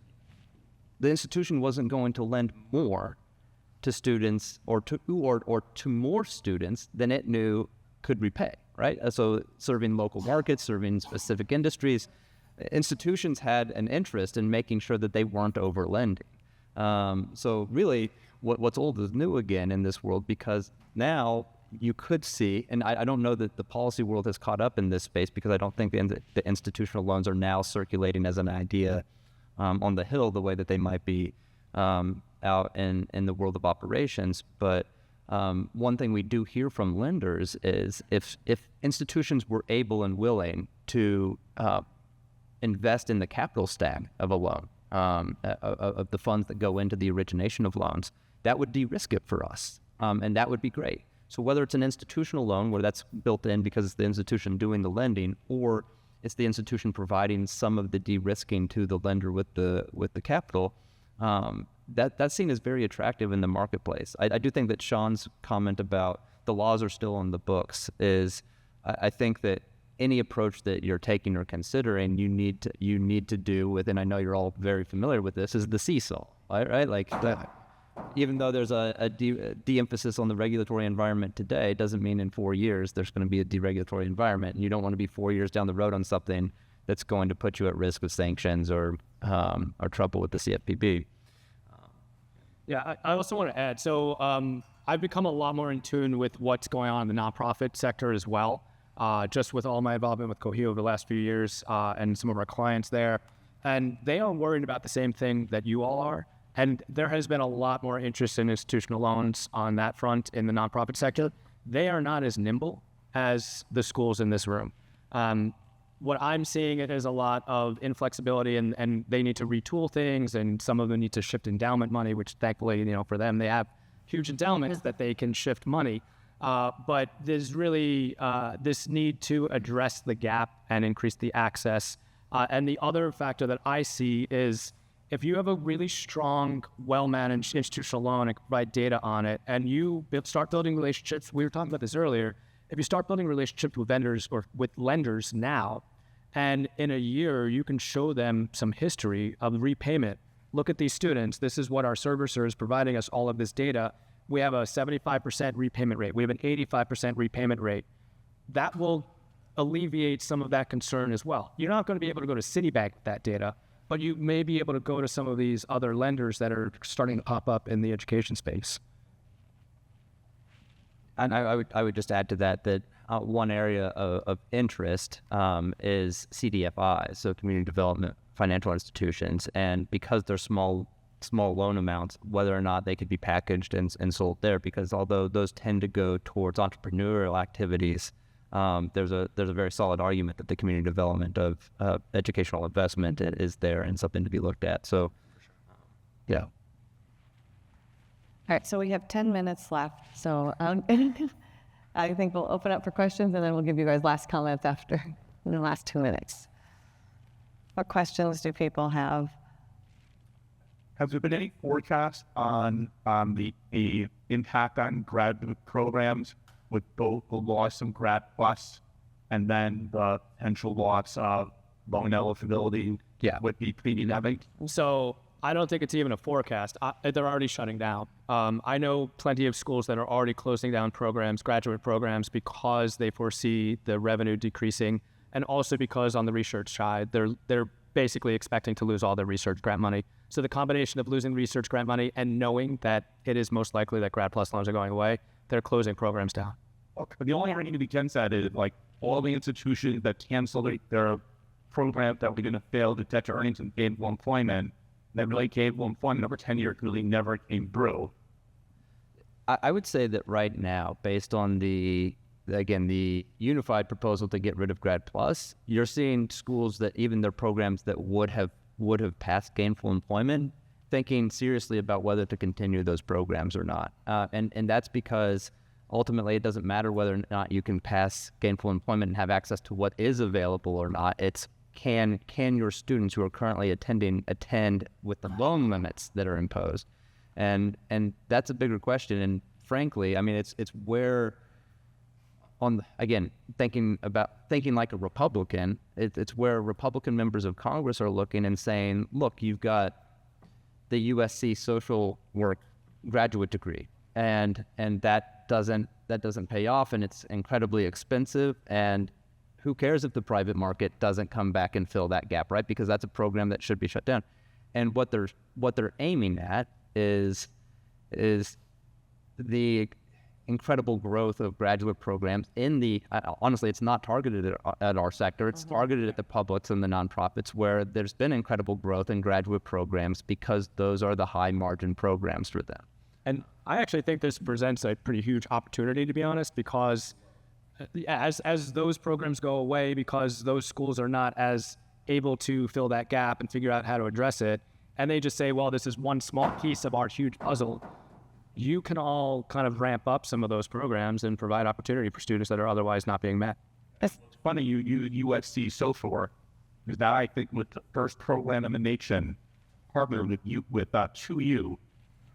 the institution wasn't going to lend more to students or to more students than it knew could repay, right? So serving local markets, serving specific industries, institutions had an interest in making sure that they weren't over-lending. So really, what's old is new again in this world, because now you could see, and I don't know that the policy world has caught up in this space, because I don't think the institutional loans are now circulating as an idea on the Hill the way that they might be out in the world of operations. But one thing we do hear from lenders is if institutions were able and willing to invest in the capital stack of a loan, of the funds that go into the origination of loans, that would de-risk it for us, and that would be great. So whether it's an institutional loan where that's built in because it's the institution doing the lending, or it's the institution providing some of the de-risking to the lender with the capital, that's seen as very attractive in the marketplace. I do think that Sean's comment about the laws are still on the books is, I think that any approach that you're taking or considering, you need to do with, and I know you're all very familiar with this, is the seesaw, right? Like that. Even though there's a de-emphasis on the regulatory environment today, it doesn't mean in 4 years there's going to be a deregulatory environment. And you don't want to be 4 years down the road on something that's going to put you at risk of sanctions or trouble with the CFPB. I also want to add, so I've become a lot more in tune with what's going on in the nonprofit sector as well, just with all my involvement with Cohio over the last few years and some of our clients there. And they are worried about the same thing that you all are. And there has been a lot more interest in institutional loans on that front in the nonprofit sector. They are not as nimble as the schools in this room. What I'm seeing is a lot of inflexibility, and they need to retool things, and some of them need to shift endowment money, which thankfully, for them, they have huge endowments that they can shift money. But there's really this need to address the gap and increase the access. And the other factor that I see is, if you have a really strong, well-managed institutional loan and provide data on it, and you start building relationships, we were talking about this earlier, if you start building relationships with vendors or with lenders now, and in a year you can show them some history of repayment. Look at these students. This is what our servicer is providing us, all of this data. We have a 75% repayment rate. We have an 85% repayment rate. That will alleviate some of that concern as well. You're not going to be able to go to Citibank with that data, but you may be able to go to some of these other lenders that are starting to pop up in the education space. And I would just add to that one area of interest is CDFIs, so community development financial institutions, and because they're small loan amounts, whether or not they could be packaged and sold there, because although those tend to go towards entrepreneurial activities, there's a very solid argument that the community development of educational investment is there and something to be looked at. So, yeah. All right, so we have 10 minutes left. So I think we'll open up for questions, and then we'll give you guys last comments after in the last 2 minutes. What questions do people have? Has there been any forecast on the impact on graduate programs with both the loss of Grad Plus and then the potential loss of loan eligibility with the pre-pandemic? So I don't think it's even a forecast. They're already shutting down. I know plenty of schools that are already closing down programs, graduate programs, because they foresee the revenue decreasing, and also because on the research side, they're basically expecting to lose all their research grant money. So the combination of losing research grant money and knowing that it is most likely that Grad Plus loans are going away, they're closing programs down. Okay. The only thing to be said is, like, all the institutions that cancel their programs that were going to fail to detect earnings and gainful employment, that really gainful employment over 10 years really never came through. I would say that right now, based on the unified proposal to get rid of Grad Plus, you're seeing schools that even their programs that would have passed gainful employment thinking seriously about whether to continue those programs or not. And that's because ultimately it doesn't matter whether or not you can pass gainful employment and have access to what is available or not. It's can your students who are currently attend with the loan limits that are imposed? And that's a bigger question. And frankly, I mean, it's where thinking like a Republican, it's where Republican members of Congress are looking and saying, look, you've got the USC social work graduate degree, and that doesn't pay off, and it's incredibly expensive, and who cares if the private market doesn't come back and fill that gap, right? Because that's a program that should be shut down. And what they're aiming at is the incredible growth of graduate programs in the, honestly, it's not targeted at our sector. It's targeted at the publics and the nonprofits, where there's been incredible growth in graduate programs because those are the high margin programs for them. And I actually think this presents a pretty huge opportunity, to be honest, because as those programs go away, because those schools are not as able to fill that gap and figure out how to address it, and they just say, well, this is one small piece of our huge puzzle, you can all kind of ramp up some of those programs and provide opportunity for students that are otherwise not being met. It's funny you USC social work, because that, I think, was the first program in the nation partnered with 2U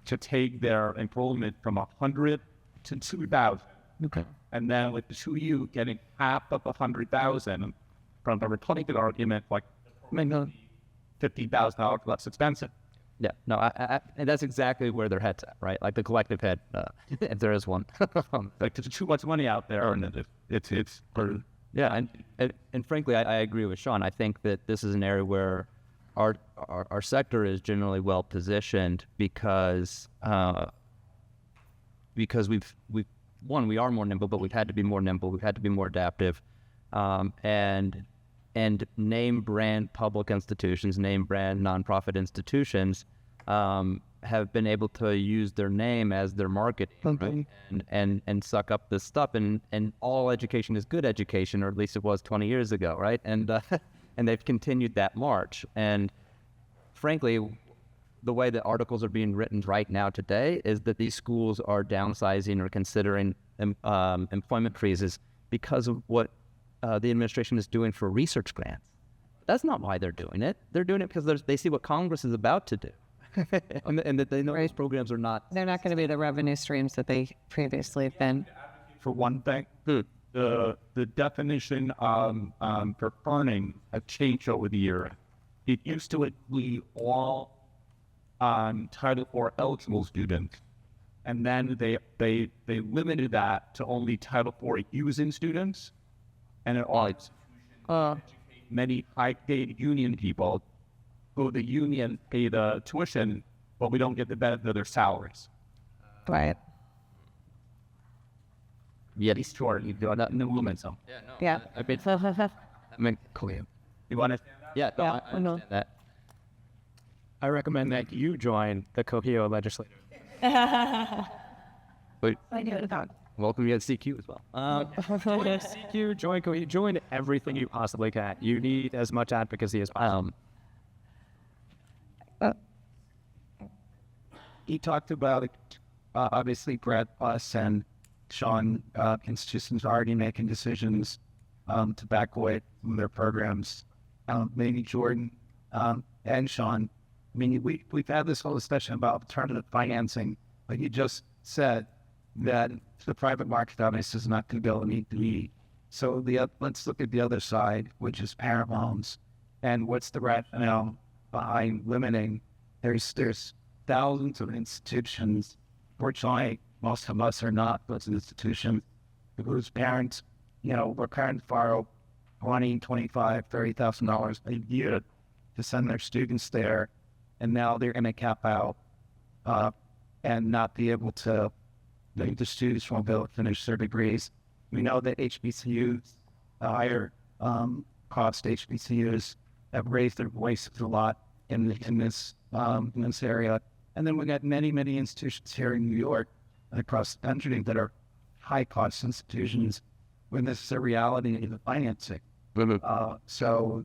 to take their enrollment from 100 to 2,000. Okay. And then with the 2U getting half of 100,000 from the Republican argument, like $50,000 less expensive. Yeah, no, and that's exactly where their head's at, right? Like the collective head, if there is one. Like, there's too much money out there, and it's yeah, and frankly, I agree with Sean. I think that this is an area where our sector is generally well positioned because we are more nimble, but we've had to be more nimble. We've had to be more adaptive, and name brand public institutions, name brand nonprofit institutions have been able to use their name as their marketing, right? and suck up this stuff. And all education is good education, or at least it was 20 years ago, right? And they've continued that march. And frankly, the way that articles are being written right now today is that these schools are downsizing or considering employment freezes because of what the administration is doing for research grants. That's not why they're doing it. They're doing it because they see what Congress is about to do. and that they know these programs are not... They're not going to be the revenue streams that they previously have been. For one thing, the definition for earning have changed over the year. It used to include all Title IV eligible students, and then they limited that to only Title IV using students, and it all many high-paid union people who the union pay the tuition, but we don't get the benefit of their salaries. Right. Yeah. He's short. You do it in the movement, so. Yeah. No. Yeah. I mean, clear. You want to? Yeah. No, Yeah, I I know. understand that. I recommend that you join the Cohio legislature. But I know about. welcome you at CQ as well. Join CQ, join Cohio, join everything you possibly can. You need as much advocacy as possible. He talked about, obviously, Brett, us, and Sean, institutions already making decisions to back away from their programs. Maybe Jordan and Sean. I mean, we've had this whole discussion about alternative financing, but you just said that the private market obviously is not going to be able to meet the need. So let's look at the other side, which is parent loans, and what's the rationale behind limiting? There's thousands of institutions. Fortunately, most of us are not those institutions whose parents, were parents borrow $20,000, $25,000, $30,000 a year to send their students there, and now they're going to cap out and not be able to. The students won't be able to finish their degrees. We know that HBCUs, higher cost HBCUs, have raised their voices a lot in this area. And then we got many institutions here in New York and across the country that are high-cost institutions when this is a reality in the financing. So,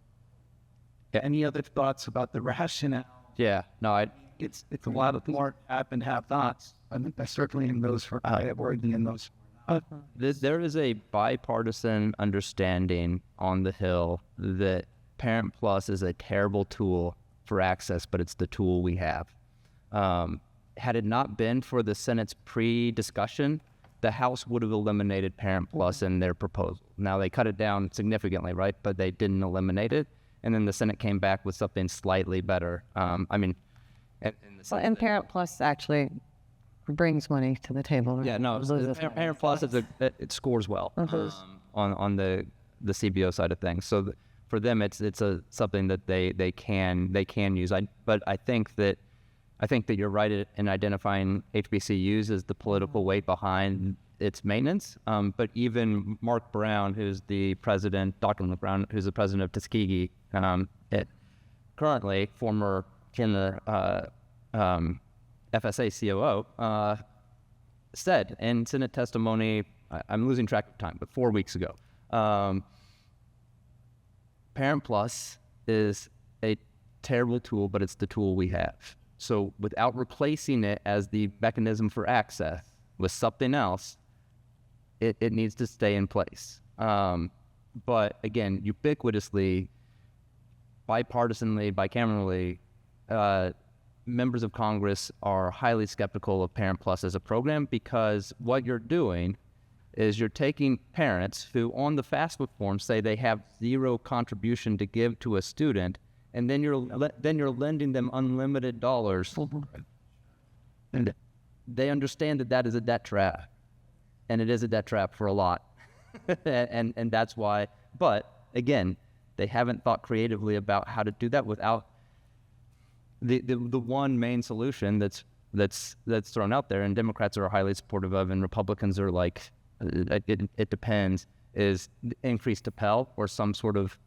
any other thoughts about the rationale? Yeah. No. It's a lot of more have and have-nots. I think that's certainly in those for worthy in those. There is a bipartisan understanding on the Hill that Parent Plus is a terrible tool for access, but it's the tool we have. Had it not been for the Senate's pre-discussion, the House would have eliminated Parent Plus in their proposal. Now, they cut it down significantly, right? But they didn't eliminate it. And then the Senate came back with something slightly better. And Parent Plus actually brings money to the table. Yeah, no, Parent Plus it scores well on the CBO side of things. So for them, it's something that they can use. But I think that you're right in identifying HBCUs as the political weight behind its maintenance. But even Mark Brown, who's the president, Dr. Mark Brown, who's the president of Tuskegee, currently former FSA COO, said in Senate testimony, I'm losing track of time, but 4 weeks ago, Parent Plus is a terrible tool, but it's the tool we have. So without replacing it as the mechanism for access with something else, it needs to stay in place. But again, ubiquitously, bipartisanly, bicamerally, members of Congress are highly skeptical of Parent Plus as a program because what you're doing is you're taking parents who on the FAFSA form say they have zero contribution to give to a student, and then you're lending them unlimited dollars. And they understand that is a debt trap, and it is a debt trap for a lot. and that's why, but again, they haven't thought creatively about how to do that without the one main solution that's thrown out there, and Democrats are highly supportive of, and Republicans are like, it depends, is increase to Pell or some sort of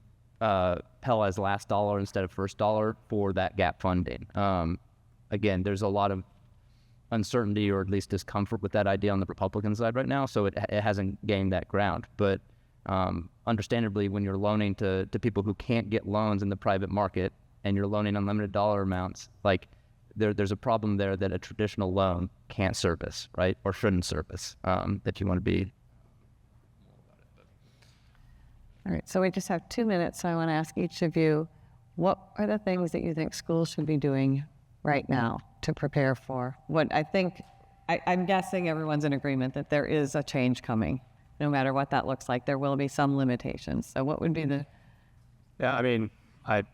Pell as last dollar instead of first dollar for that gap funding. Again, there's a lot of uncertainty or at least discomfort with that idea on the Republican side right now, so it hasn't gained that ground. But understandably, when you're loaning to people who can't get loans in the private market and you're loaning unlimited dollar amounts, like there's a problem there that a traditional loan can't service, right? Or shouldn't service, if you want to be. All right, so we just have 2 minutes, so I want to ask each of you, what are the things that you think schools should be doing right now to prepare for what I think, I'm guessing everyone's in agreement that there is a change coming. no matter what that looks like, there will be some limitations. So what would be the... Yeah, I mean, I've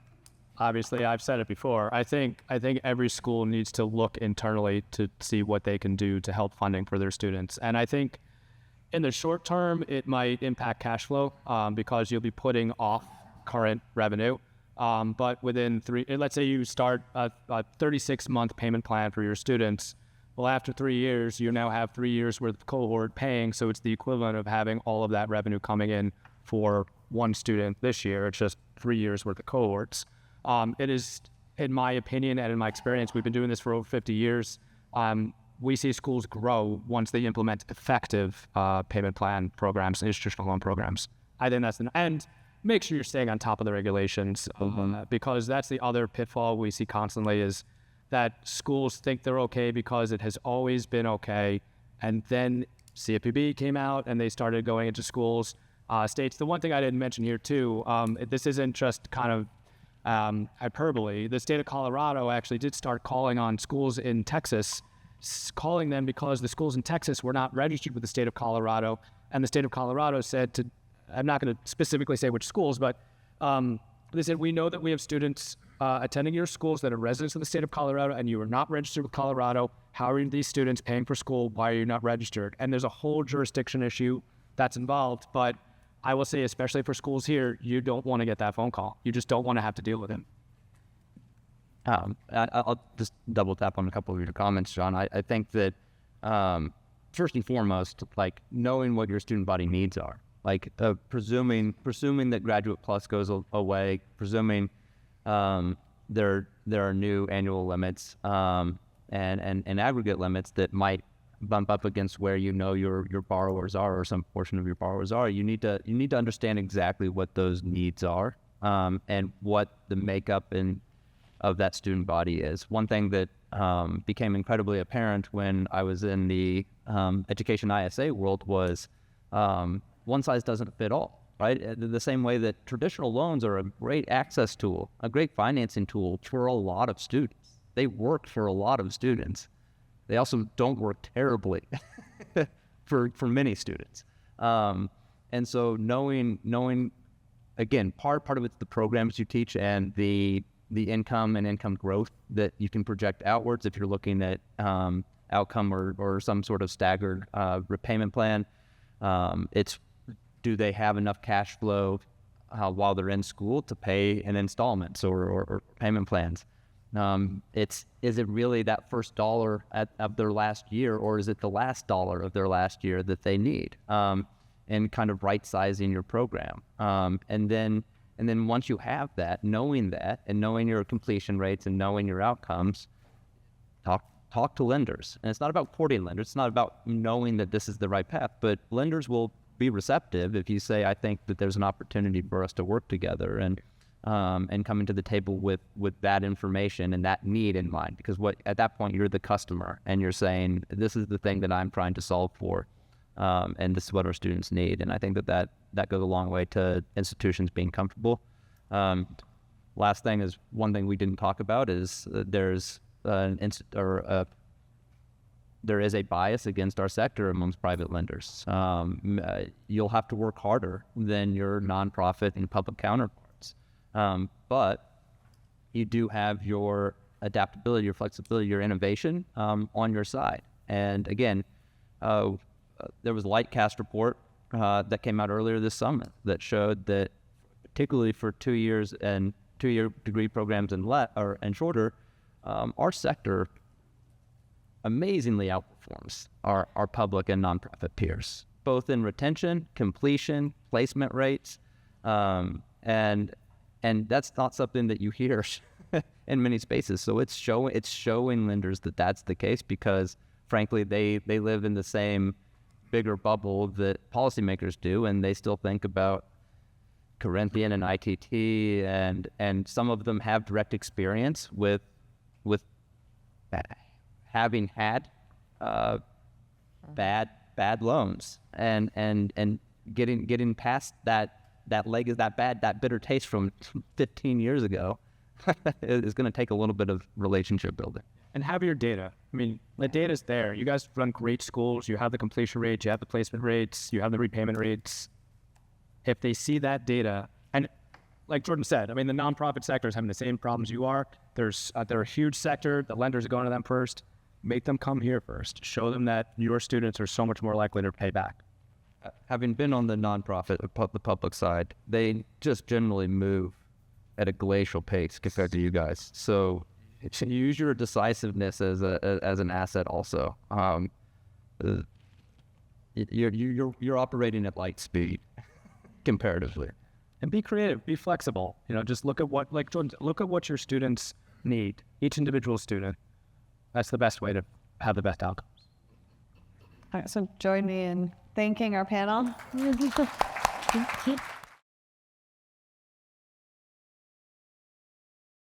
said it before. I think every school needs to look internally to see what they can do to help funding for their students. And I think in the short term, it might impact cash flow because you'll be putting off current revenue. But within let's say you start a 36-month payment plan for your students. Well, after 3 years, you now have 3 years worth of cohort paying. So it's the equivalent of having all of that revenue coming in for one student this year. It's just 3 years worth of cohorts. It is, in my opinion and in my experience, we've been doing this for over 50 years. We see schools grow once they implement effective payment plan programs and institutional loan programs. I think that's and make sure you're staying on top of the regulations because that's the other pitfall we see constantly is that schools think they're okay because it has always been okay. And then CFPB came out and they started going into schools, states. The one thing I didn't mention here too, this isn't just kind of hyperbole. The state of Colorado actually did start calling on schools in Texas, calling them because the schools in Texas were not registered with the state of Colorado. And the state of Colorado said to, I'm not going to specifically say which schools, but they said, we know that we have students attending your schools that are residents of the state of Colorado and you are not registered with Colorado. How are these students paying for school? Why are you not registered? And there's a whole jurisdiction issue that's involved. But I will say, especially for schools here, you don't want to get that phone call. You just don't want to have to deal with it. I'll just double tap on a couple of your comments, John. I think that first and foremost, like knowing what your student body needs are, like presuming that Graduate Plus goes away, presuming there are new annual limits and aggregate limits that might bump up against where you know your borrowers are or some portion of your borrowers are. You need to understand exactly what those needs are and what the makeup of that student body is. One thing that became incredibly apparent when I was in the education ISA world was one size doesn't fit all, right? The same way that traditional loans are a great access tool, a great financing tool for a lot of students. They work for a lot of students. They also don't work terribly for many students. And so knowing again, part of it's the programs you teach and the income and income growth that you can project outwards if you're looking at outcome or some sort of staggered repayment plan. It's do they have enough cash flow while they're in school to pay in installments or payment plans? Is it really that first dollar of their last year, or is it the last dollar of their last year that they need? And kind of right-sizing your program. And then once you have that, knowing your completion rates and knowing your outcomes, talk to lenders. And it's not about courting lenders. It's not about knowing that this is the right path, but lenders will be receptive if you say, I think that there's an opportunity for us to work together and coming to the table with that information and that need in mind. Because at that point, you're the customer and you're saying, this is the thing that I'm trying to solve for. And this is what our students need. And I think that goes a long way to institutions being comfortable. Last thing is one thing we didn't talk about is there is a bias against our sector amongst private lenders. You'll have to work harder than your nonprofit and public counterparts. But you do have your adaptability, your flexibility, your innovation on your side. And again, there was a Lightcast report that came out earlier this summer that showed that, particularly for 2 years and 2-year degree programs and shorter, our sector amazingly outperforms our public and nonprofit peers, both in retention, completion, placement rates, and that's not something that you hear in many spaces. So it's showing lenders that that's the case because, frankly, they live in the same bigger bubble that policymakers do, and they still think about Corinthian and ITT, and some of them have direct experience with having had bad loans and getting past that bitter taste from 15 years ago is going to take a little bit of relationship building. and have your data. I mean, the data's there. You guys run great schools. You have the completion rates, you have the placement rates, you have the repayment rates. If they see that data, and like Jordan said, I mean, the nonprofit sector is having the same problems you are. They're a huge sector. The lenders are going to them first. Make them come here first. Show them that your students are so much more likely to pay back. Having been on the nonprofit, the public side, they just generally move at a glacial pace compared to you guys. So use your decisiveness as an asset also. You're operating at light speed comparatively. And be creative, be flexible. You know, just look at what, like Jordan, look at what your students need, each individual student. That's the best way to have the best outcomes. All right, so join me in thanking our panel. Thank you.